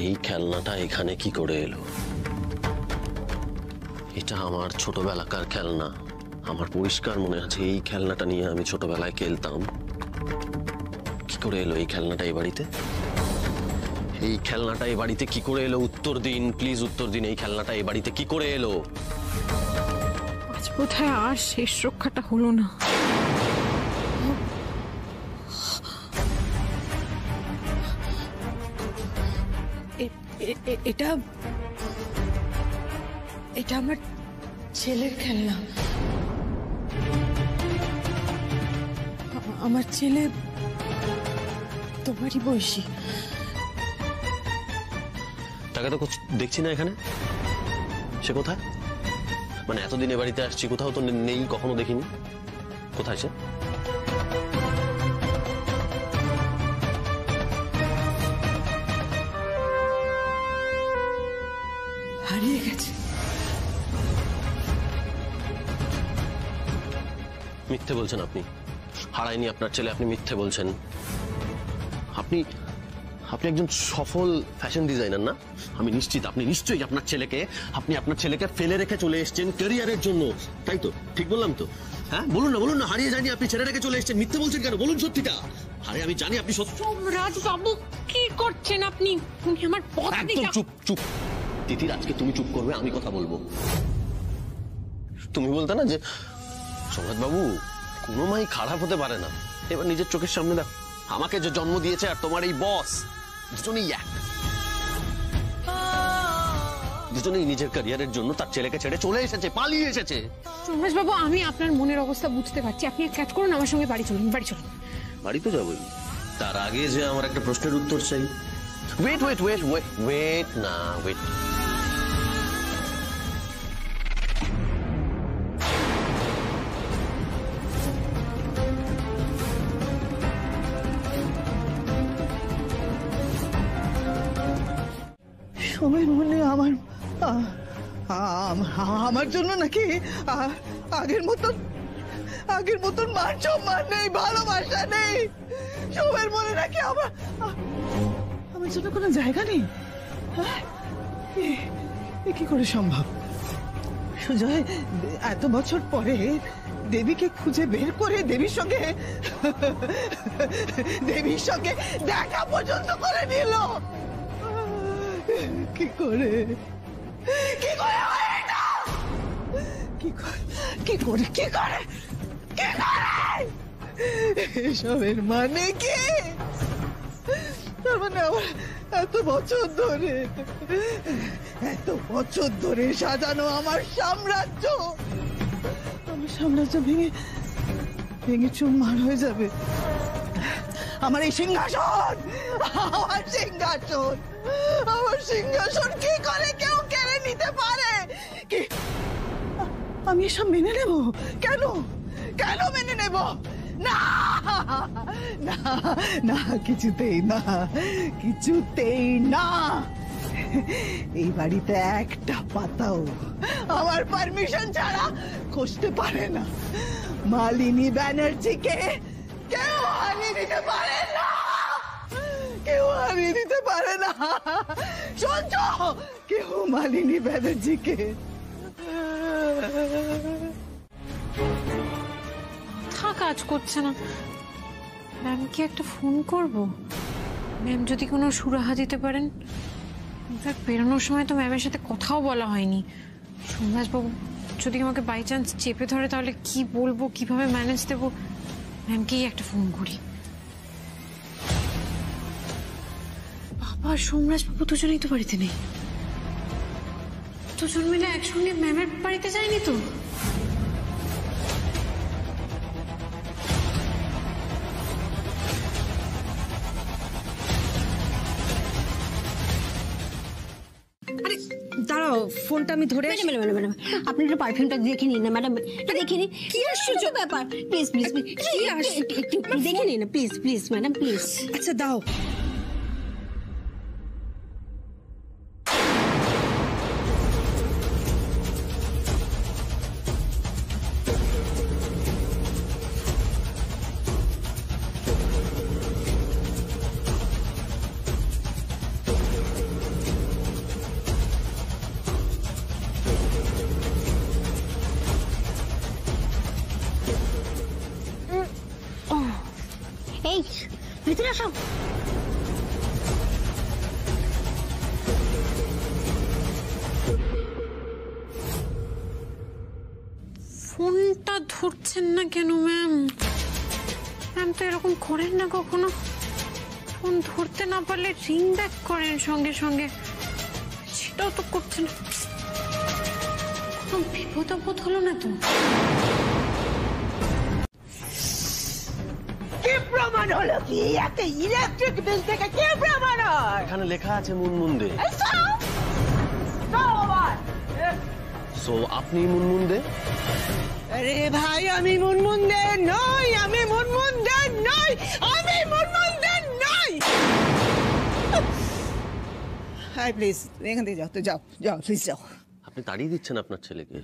এই খেলনাটা এখানে কি করে এলো? এটা আমার ছোটবেলাকার খেলনা। আমার পরিষ্কার মনে আছে এই খেলনাটা নিয়ে আমি ছোটবেলায় খেলতাম। কি করে এলো এই খেলনাটা এই বাড়িতে? এই খেলনাটা এই বাড়িতে কি করে এলো? উত্তর দিন প্লিজ, উত্তর দিন। এই খেলনাটা এই বাড়িতে কি করে এলো?
আজ বোধহয় আর শেষ রক্ষাটা হলো না।
এটা এটা আমার ছেলের খেলনা। আমার ছেলে তোমারই বয়সী।
তাকে তো দেখছি না এখানে। সে কোথায়? মানে এতদিন এ বাড়িতে আসছি, কোথাও তো নেই, কখনো দেখিনি। কোথায় সে?
হারিয়ে গেছে।
মিথ্যে বলছেন আপনি। হারায়নি আপনার ছেলে, আপনি মিথ্যে বলছেন। আপনি আপনি একজন সফল ফ্যাশন ডিজাইনার না? আমি নিশ্চিত আপনি নিশ্চয়ই আপনার ছেলেকে ফেলে রেখে চলে এসেছেন ক্যারিয়ারের জন্য, তাই তো? ঠিক বললাম তো? হ্যাঁ বলুন না, হারিয়ে যায়নি, আপনি ছেলে রেখে চলে এসেছেন। মিথ্যে বলছেন কেন? বলুন সত্যিটা। আরে আমি জানি আপনি সত্যি।
সোমরাজ বাবু কি করছেন আপনি? উনি আমার পথ
একদম চুপ। তিতির, আজকে তুমি চুপ করবে, আমি কথা বলবো। তুমি বলতে না যে সোমরাজ বাবু কোনো মাই খারাপ হতে পারে না। এবার নিজের চোখের সামনে দেখ, আমাকে যে জন্ম দিয়েছে আর তোমার এই বস, দুজনেই এক। দুজনেই নিজের ক্যারিয়ারের জন্য তার ছেলেকে ছেড়ে চলে এসেছে, পালিয়ে এসেছে।
সোমরাজ বাবু, আমি আপনার মনের অবস্থা বুঝতে পারছি। আপনি এক কাজ করুন, আমার সঙ্গে বাড়ি চলুন।
বাড়ি তো যাবোই, তার আগে যে আমার একটা প্রশ্নের উত্তর চাই। ওয়েট না।
সময় মনে আমার জন্য নাকি আগের মতন মান সম্মান নেই, ভালোবাসা নেই। সময়ের মনে নাকি আমার জন্য কোনো জায়গা নেই। কি করে সম্ভব? সুজয় এত বছর পরে দেবীকে খুঁজে বের করে দেবীর সঙ্গে দেখা পর্যন্ত করে নিল। কি করে এসবের মানে কি? তার মানে আমার এত বছর ধরে সাজানো আমার সাম্রাজ্য ভেঙে চুরমার হয়ে যাবে। আমার এই সিংহাসন কি করে কেউ কেড়ে নিতে পারে? কি আমি এসব মেনে নেব? কেন মেনে নেব? না না না, কিছুতেই না, কিছুতেই না। এই বাড়িতে একটা পাতাও আমার পারমিশন ছাড়া খসতে পারে না। মালিনী ব্যানার্জিকে কেউ হারিয়ে দিতে পারে না, কেউ হারিয়ে দিতে পারে না। শুনছ, কেউ মালিনী ব্যানার্জিকে।
মাথা কাজ করছে না। ম্যামকে একটা ফোন করব, ম্যাম যদি কোনো সুরাহা দিতে পারেন। ইনফ্যাক্ট বেরোনোর সময় তো ম্যামের সাথে কথাও বলা হয়নি। সোমরাজবাবু যদি আমাকে বাই চান্স চেপে ধরে তাহলে কি বলবো, কিভাবে ম্যানেজ দেবো? ম্যামকেই একটা ফোন করি। বাবা সোমরাজবাবু দুজনেই তো বাড়িতে নেই। দুজন মিলে একসঙ্গে ম্যামের বাড়িতে যায়নি তো?
দাঁড়াও, ফোনটা আমি ধরে।
ম্যাডাম আপনি একটু পারফিউমটা দেখে নিন না ম্যাডাম, একটু দেখে নিন। কি আশ্চর্য ব্যাপার! প্লিজ প্লিজ একটু দেখে নিন না প্লিজ প্লিজ ম্যাডাম প্লিজ।
আচ্ছা দাও।
এই ভিতরে আসো।
ফোনটা ধরছেন না কেন ম্যাম? ম্যাম তো এরকম করেন না কখনো। ফোন ধরতে না পারলে রিং ব্যাক করেন সঙ্গে সঙ্গে, সেটাও তো করছেন। কোনো বিপদ আপদ হলো না তো?
কি প্রমাণ হলো? কি একটা ইলেকট্রিক বিল থেকে কি প্রমাণ হয়?
এখানে লেখা আছে মুনমুন দে। সো আপনি মুনমুন দে?
আরে ভাই, আমি মুনমুন দে নই, আমি মুনমুন দে নই, আমি মুনমুন দে নই। হাই প্লিজ, এখান থেকে যাও তো, যাও যাও প্লিজ যাও।
আপনি তাড়িয়ে দিচ্ছেন আপনার ছেলেকে।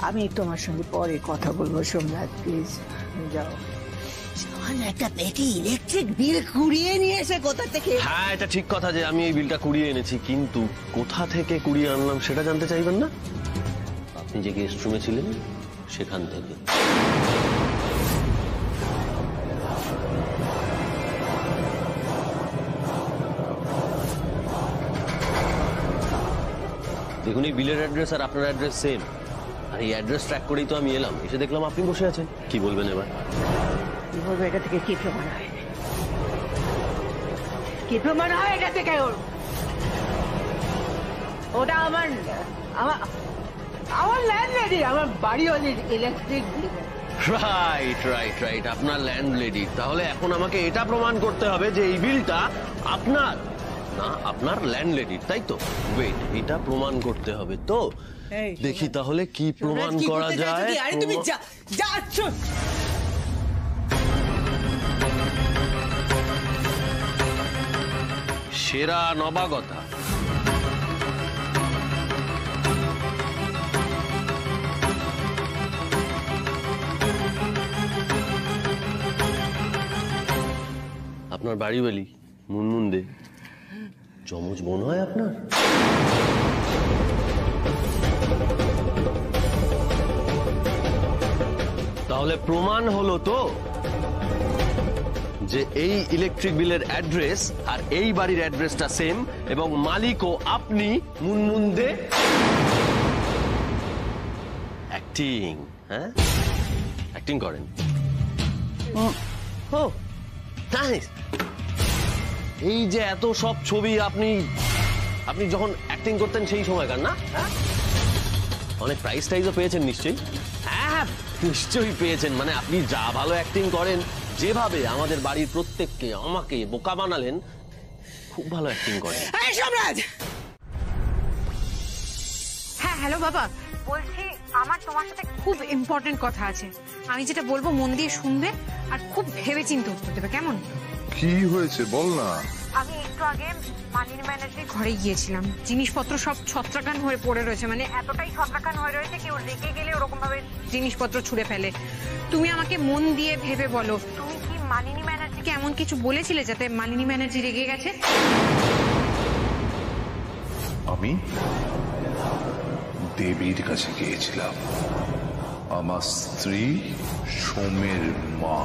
আমি তোমার সঙ্গে পরে কথা বলবো সোমনাথ, প্লিজ যাও। একটা পেটি ইলেকট্রিক বিল কুড়িয়ে নিয়ে এসে কোথা থেকে?
হ্যাঁ, এটা ঠিক কথা যে আমি এই বিলটা কুড়িয়ে এনেছি, কিন্তু কোথা থেকে কুড়িয়ে আনলাম সেটা জানতে চাইবেন না? আপনি যে গেস্ট রুমে ছিলেন সেখান থেকে। দেখুন, এই বিলের অ্যাড্রেস আর আপনার অ্যাড্রেস সেম, আর এই অ্যাড্রেস ট্র্যাক করেই তো আমি এলাম। এসে দেখলাম আপনি বসে আছেন। কি বলবেন এবার?
কি বলবো? এটা থেকে কি প্রমাণ হয়? কি প্রমাণ হয় এটা থেকে? ওটা আমার ল্যান্ডলেডি, আমার বাড়িওয়ালির electric bill.
Right right right, আপনার ল্যান্ডলেডি। তাহলে এখন আমাকে এটা প্রমাণ করতে হবে যে এই বিলটা আপনার না, আপনার ল্যান্ডলেডির, তাই তো? ওয়েট, এটা প্রমাণ করতে হবে তো। দেখি তাহলে কি প্রমাণ করা যায়।
আরে তুমি যাচ্ছ।
সেরা নবাগতা। আপনার বাড়িওয়ালি মুনমুন দে যমজ বোন হয় আপনার? তাহলে প্রমাণ হলো তো যে এই ইলেকট্রিক বিলের অ্যাড্রেস আর এই বাড়ির অ্যাড্রেসটা সেম, এবং মালিকও আপনি মুনমুন দে। অ্যাক্টিং, হ্যাঁ অ্যাক্টিং করেন। ও নাইস। এই যে এত সব ছবি আপনি যখন অ্যাক্টিং করতেন সেই সময়কার না? অনেক প্রাইজ টাইজও পেয়েছেন নিশ্চয়ই? হ্যাঁ নিশ্চয়ই পেয়েছেন। মানে আপনি যা ভালো অ্যাক্টিং করেন, যেভাবে আমাদের বাড়ির প্রত্যেককে আমাকে বোকা বানালেন, খুব ভালো অ্যাক্টিং করেন।
এই সোমরাজ!
হ্যাঁ হ্যালো বাবা, বলছি
আমার তোমার সাথে খুব ইম্পর্টেন্ট কথা আছে। আমি যেটা বলবো মন দিয়ে শুনবে আর খুব ভেবে চিন্তে উত্তর দেবে, কেমন?
কি হয়েছে বল না।
আমি একটু আগে মানিনী ব্যানার্জির ঘরে গিয়েছিলাম, জিনিসপত্র সব ছত্রাখান হয়ে পড়ে রয়েছে, মানে এতটাই ছত্রাখান হয়ে রয়েছে কেউ রেগে গেলে ওরকম ভাবে জিনিসপত্র ছুঁড়ে ফেলে। তুমি আমাকে মন দিয়ে ভেবে বলো, তুমি কি মানিনী ব্যানার্জিকে এমন কিছু বলেছিলে যাতে মানিনী ব্যানার্জি রেগে গেছে?
আমি দেবীর কাছে গিয়েছিলাম, আমার স্ত্রী সোমের মা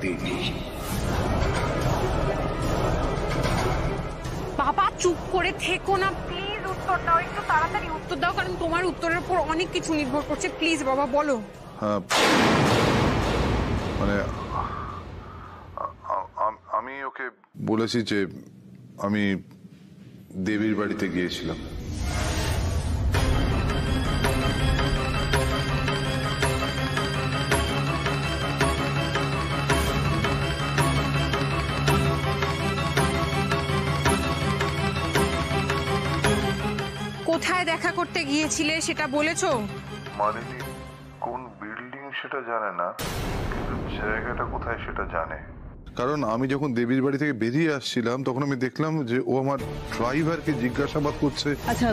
দেবী।
বাবা চুপ করে থেকো না প্লিজ, উত্তর দাও, একটু তাড়াতাড়ি উত্তর দাও, কারণ তোমার উত্তরের উপর অনেক কিছু নির্ভর করছে। প্লিজ বাবা বলো।
হ্যাঁ, মানে আমি ওকে বলেছি যে আমি দেবীর বাড়িতে গিয়েছিলাম।
কোথায় দেখা করতে গিয়েছিলে সেটা বলেছো?
মালিনী কোন বিল্ডিং সেটা জানে না, কিন্তু জায়গাটা কোথায় সেটা জানে। কারণ আমি যখন দেবীর বাড়ি থেকে বেরিয়ে আসছিলাম তখন আমি দেখলাম যে ও আমার ড্রাইভারকে জিজ্ঞাসাবাদ করছে।
আচ্ছা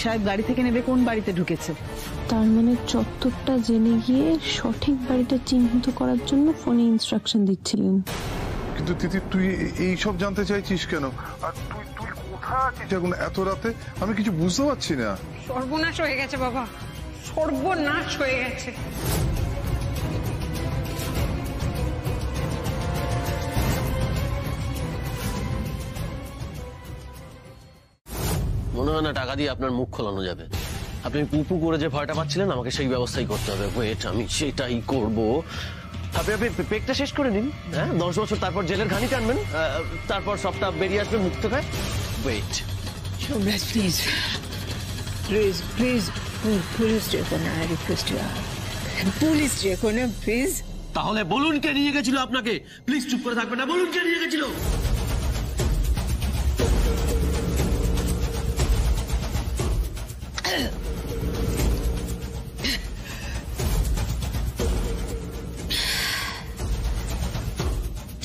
সাহেব গাড়ি থেকে নেবে কোন বাড়িতে ঢুকেছে?
তার মানে চত্বরটা জেনে গিয়ে সঠিক বাড়িটা চিহ্নিত করার জন্য ফোনে ইনস্ট্রাকশন দিচ্ছিলেন।
কিন্তু তিথি তুই এই সব জানতে চাইছিস কেন? আর তুই তুই কোথায় আছিস এখন এত রাতে? আমি কিছু বুঝতে পারছি না।
সর্বনাশ হয়ে গেছে বাবা, সর্বনাশ হয়ে গেছে।
মনে হয় না টাকা দিয়ে আপনার মুখ খোলানো যাবে। আপনি পুপু করে যে ভয়টা পাচ্ছিলেন, আমাকে সেই ব্যবস্থাই করতে হবে। ওয়েট, আমি সেটাই করব। আপনি পেকটা শেষ করে নিন, হ্যাঁ 10 বছর, তারপর জেলের ঘানি টানবেন, তারপর সবটা বেরিয়ে আসবেন মুখ থেকে। Wait
Somraj please please please, police ডেকো না, আই রিকোয়েস্ট ইউ, পুলিশ ডেকো না প্লিজ।
তাহলে বলুন কে নিয়ে গেছিল আপনাকে? প্লিজ চুপ করে থাকবেন না, বলুন কে নিয়ে গেছিল।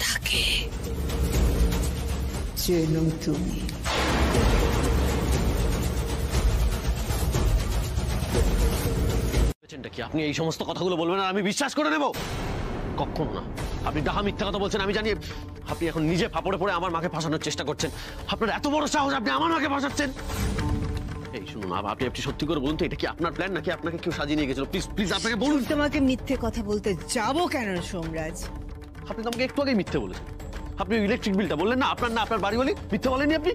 তাকে চেনো তুমি?
কি আপনি এই সমস্ত কথাগুলো বলবেন আর আমি বিশ্বাস করে নেব? কখনো না। আপনি ডাহা মিথ্যা কথা বলছেন আমি জানি। আপনি এখন নিজে ফাপড়ে পড়ে আমার মাকে ফাঁসানোর চেষ্টা করছেন। আপনার এত বড় সাহস, আপনি আমার মাকে ফাঁসাচ্ছেন। এই শুনুন, আপনি সত্যি করে বলুন তো, এটা কি আপনার প্ল্যান নাকি আপনাকে কেউ সাজিয়ে নিয়ে গেছিল? প্লিজ প্লিজ আপনাকে বলুন।
তোমাকে মিথ্যে কথা বলতে যাবো কেন সোমরাজ?
আপনি তো আমাকে একটু আগেই মিথ্যে বলেছেন। আপনি ইলেকট্রিক বিলটা বললেন না আপনার, না আপনার বাড়ি বলি, মিথ্যে বলেননি আপনি?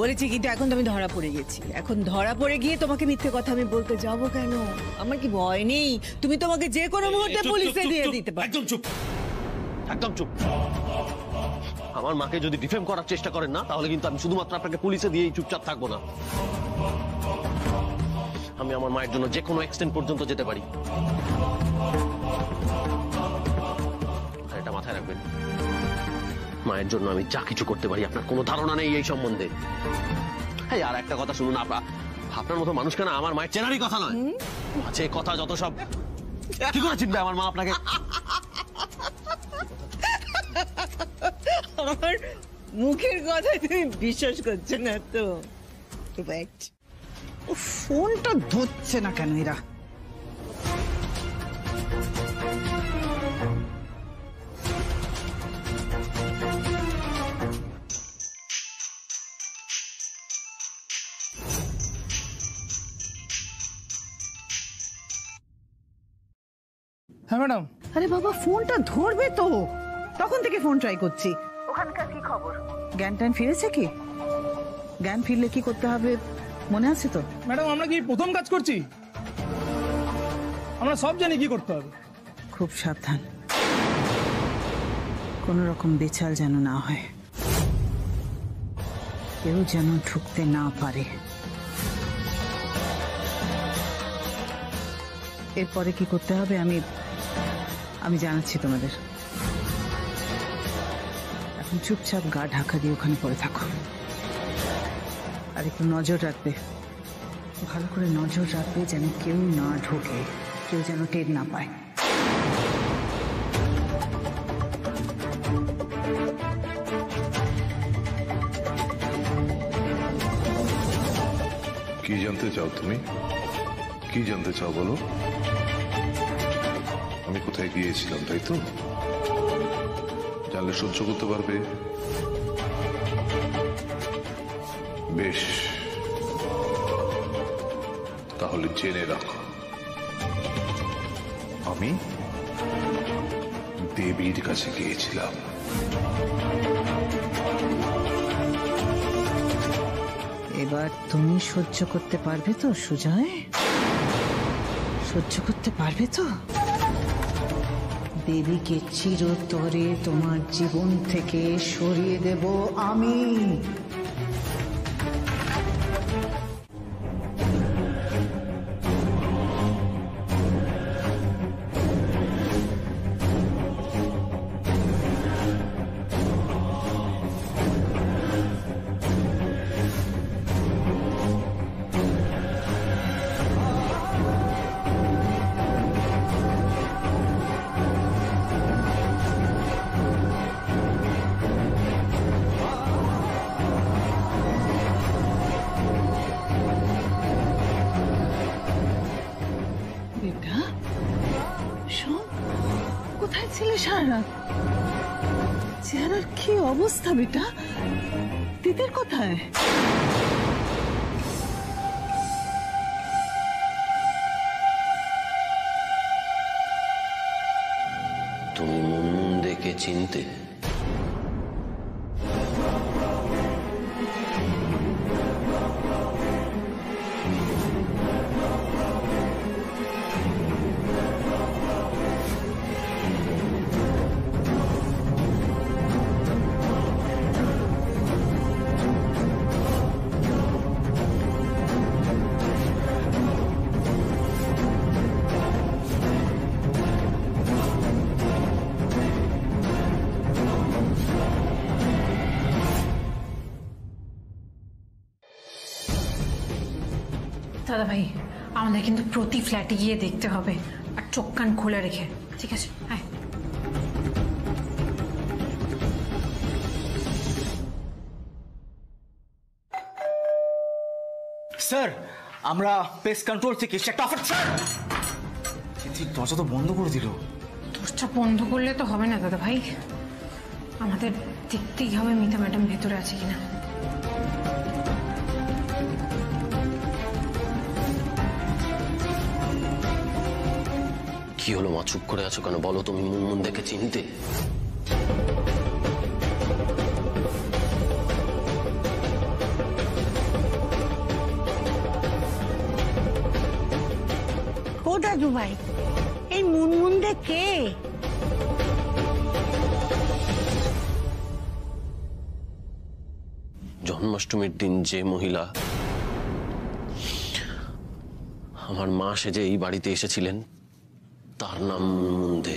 বলেছি, কিন্তু এখন তো আমি ধরা পড়ে গেছি। এখন ধরা পড়ে গিয়ে তোমাকে মিথ্যে কথা আমি বলতে যাবো কেন? আমার কি ভয় নেই? তুমি তোমাকে যে কোনো মুহূর্তে পুলিশে দিয়ে দিতে পারো।
একদম চুপ, একদম চুপ। আমার মাকে যদি ডিফেম করার চেষ্টা করেন না, তাহলে কিন্তু আমি শুধুমাত্র আপনাকে পুলিশে দিয়েই চুপচাপ থাকবো না। আমি আমার মায়ের জন্য যে কোনো এক্সটেন্ট পর্যন্ত যেতে পারি। আর এটা মাথায় রাখবেন, মায়ের জন্য আমি যা কিছু করতে পারি। আপনার কোনো ধারণা নেই এই সম্বন্ধে। হ্যাঁ, আর একটা কথা শুনুন, আপনার মতো মানুষ কেন আমার মায়ের চেনারই কথা নয়। আছে কথা যত সব। কি করে চিনবে আমার মা আপনাকে?
আমার মুখের কথা তুমি বিশ্বাস করছো না তো?
ফোনটা ধরছে না কেন এরা?
হ্যাঁ ম্যাডাম।
আরে বাবা ফোনটা ধরবে তো, তখন থেকে ফোন ট্রাই করছি।
ওখানকার কি খবর?
জ্ঞান ট্যান ফিরেছে কি? জ্ঞান ফিরলে কি করতে হবে মনে আছে তো?
ম্যাডাম আমরা কি প্রথম কাজ করছি? আমরা সব জানি কি করতে হবে।
খুব সাবধান, কোনো রকম বেচাল যেন না হয়, কেউ যেন ঢুকতে না পারে। এরপরে কি করতে হবে আমি জানাচ্ছি তোমাদের। এখন চুপচাপ গা ঢাকা দিয়ে ওখানে পড়ে থাকো, আর একটু নজর রাখবে ভালো করে নজর রাখবে যেন কেউ না ঢোকে, কেউ যেন টের না পায়।
কি জানতে চাও তুমি? কি জানতে চাও বলো? আমি কোথায় গিয়েছিলাম, তাই তো? জানলে সহ্য করতে পারবে? বেশ, তাহলে জেনে রাখো, আমি দেবীর কাছে গিয়েছিলাম।
এবার তুমি সহ্য করতে পারবে তো সুজয়? সহ্য করতে পারবে তো? দেবীকে চিরতরে তোমার জীবন থেকে সরিয়ে দেব আমি। কোথায় ছিলে সারা রাত? চেহারার কি অবস্থা বেটা? দিদির কোথায়?
তুমি মুনমুনদেকে চিনতে?
দাদা ভাই, আমাদের কিন্তু প্রতি ফ্ল্যাটে গিয়ে দেখতে হবে, আর চোখ কান খুলে রেখে। ঠিক আছে, হ্যাঁ।
স্যার, আমরা পেস্ট কন্ট্রোল থেকে একটা অফার। স্যার, দরজা তো বন্ধ করে দিল।
দরজা বন্ধ করলে তো হবে না দাদা ভাই, আমাদের দেখতেই হবে মিতা ম্যাডাম ভেতরে আছে কিনা।
কি হলো মা, চুপ করে আছো কেন? বলো, তুমি মুনমুনদেকে চিনতে?
ও দাদু ভাই, এই মুনমুনদে কে?
জন্মাষ্টমীর দিন যে মহিলা আমার মা সেজে এই বাড়িতে এসেছিলেন, তার নাম মুনমুনদে।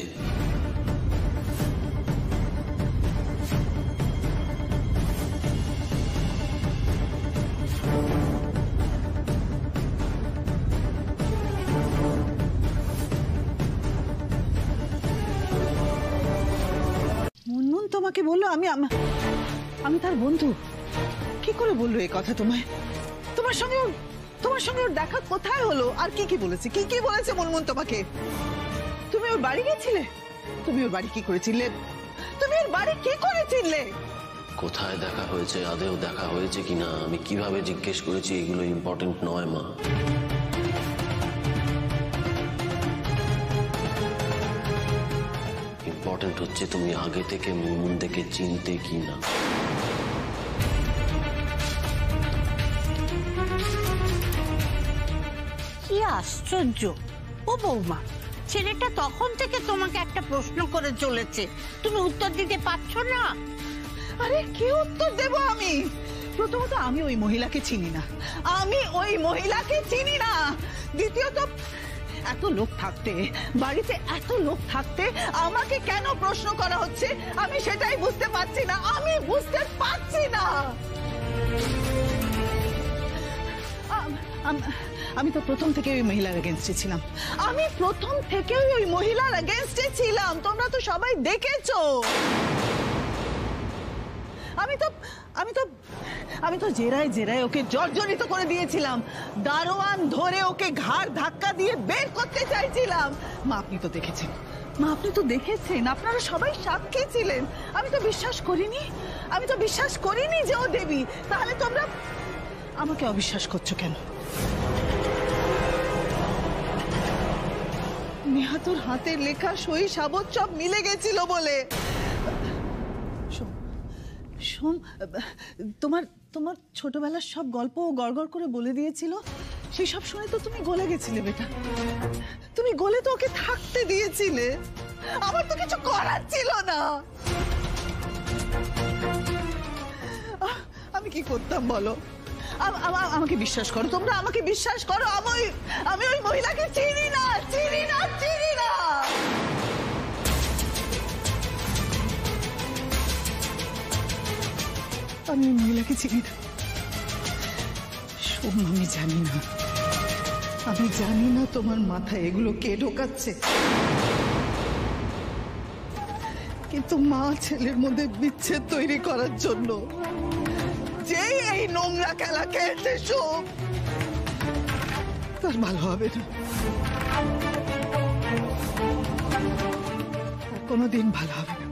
মুনমুন তোমাকে বললো আমি তার বন্ধু? কি করে বললো এই কথা তোমায়? তোমার সঙ্গে ওর দেখা কোথায় হলো? আর কি বলেছে? কি বলেছে মুনমুন তোমাকে? তুমি ওর বাড়ি গেছিলে? তুমি ওর বাড়ি কি করেছিলে?
কোথায় দেখা হয়েছে, আদেও দেখা হয়েছে কিনা, আমি কিভাবে জিজ্ঞেস করেছি, এগুলো ইম্পর্টেন্ট নয় মা। ইম্পর্টেন্ট হচ্ছে তুমি আগে থেকে মুনমুনদেকে চিনতে কিনা।
কি আশ্চর্য! ও বৌমা, ছেলেটা তখন থেকে তোমাকে একটা প্রশ্ন করে চলেছে, তুমি উত্তর দিতে পারছো না।
আরে কি উত্তর দেব আমি? প্রথমত আমি ওই মহিলাকে চিনি না, দ্বিতীয়ত এত লোক থাকতে, বাড়িতে এত লোক থাকতে আমাকে কেন প্রশ্ন করা হচ্ছে আমি সেটাই বুঝতে পারছি না। আমি তো প্রথম থেকে ওই মহিলার এগেনস্টে ছিলাম। আমি প্রথম থেকে ওই মহিলার এগেনস্টে ছিলাম, তোমরা তো সবাই দেখেছো। আমি তো জেরায় জেরায় ওকে জর্জরিত করে দিয়েছিলাম, দারোয়ান ধরে ওকে ঘাড় ধাক্কা দিয়ে বের করতে চাইছিলাম। মা আপনি তো দেখেছেন, মা আপনি তো দেখেছেন, আপনারা সবাই সাক্ষী ছিলেন। আমি তো বিশ্বাস করিনি যে ও দেবী। তাহলে তোমরা আমাকে অবিশ্বাস করছো কেন? নেহাতুর হাতের লেখা সই সাবত সব মিলে গেছিল বলে। সোম, তোমার ছোটবেলার সব গল্প গড়গড় করে বলে দিয়েছিল, সেই সব শুনে তো তুমি গলে গেছিলে বেটা। তুমি গলে তো ওকে থাকতে দিয়েছিলে, আমার তো কিছু করার ছিল না। আমি কি করতাম বলো? আমাকে বিশ্বাস করো, তোমরা আমাকে বিশ্বাস করো। আমি ওই মহিলাকে চিনি না। আমি মহিলাকে চিনি না। শোন, আমি জানি না তোমার মাথায় এগুলো কে ঢোকাচ্ছে, কিন্তু মা ছেলের মধ্যে বিচ্ছেদ তৈরি করার জন্য যে এই নোংরা খেলা খেলতে শোক, তার ভালো হবে না, কোনোদিন ভালো হবে না,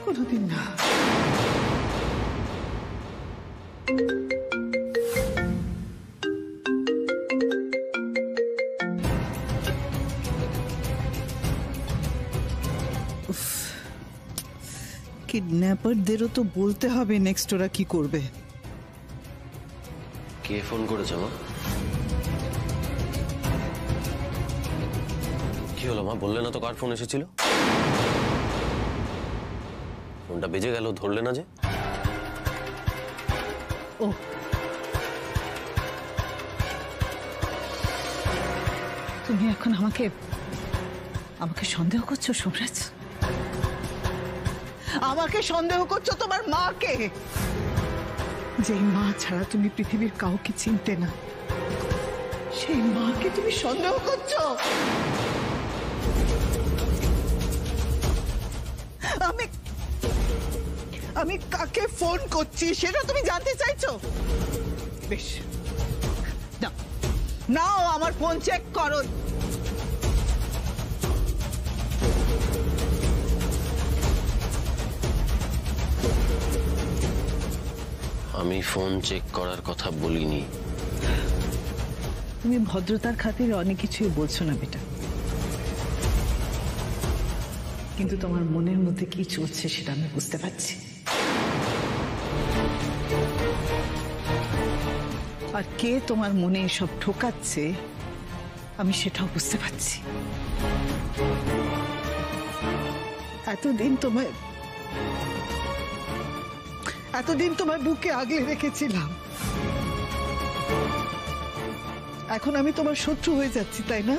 কোনোদিন না। কিডন্যাপারদেরও তো বলতে হবে নেক্সট ওরা কি করবে।
কে ফোন করেছে মা? কি হলো মা, বললে না তো কার ফোন এসেছিল? ফোনটা বেজে গেল, ধরলে না যে?
ও, তুমি এখন আমাকে সন্দেহ করছো সোমরাজ? আমাকে সন্দেহ করছো তোমার মাকে, যে মা ছাড়া তুমি পৃথিবীর কাউকে চিনতে না, সেই মাকে তুমি সন্দেহ করছো? আমি কাকে ফোন করছি সেটা তুমি জানতে চাইছো? বেশ, নাও আমার ফোন চেক করো।
আমি ফোন চেক করার কথা বলিনি।
তুমি ভদ্রতার খাতিরে অনেক কিছুই বলছো না বেটা, কিন্তু তোমার মনের মধ্যে কি চলছে সেটা আমি বুঝতে পারছি। আর কে তোমার মনে এসব ঠোকাচ্ছে আমি সেটাও বুঝতে পারছি। এতদিন তোমার বুকে আগলে রেখেছিলাম, এখন আমি তোমার শত্রু হয়ে যাচ্ছি, তাই না?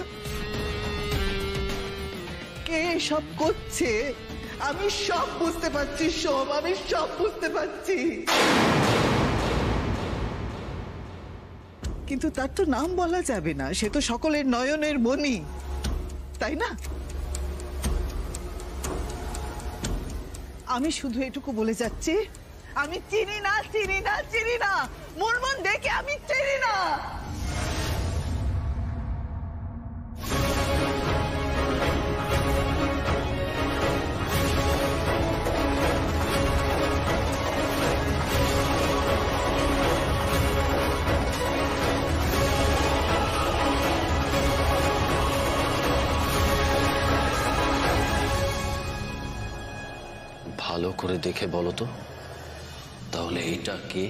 কে সব করছে আমি সব বুঝতে পারছি সোম, আমি সব বুঝতে পারছি, কিন্তু তার তো নাম বলা যাবে না, সে তো সকলের নয়নের মণি, তাই না? আমি শুধু এটুকু বলে যাচ্ছি, আমি চিনি না মুনমুন দেখে আমি চিনি না।
ভালো করে দেখে বলো তো, তাহলে এইটা কে?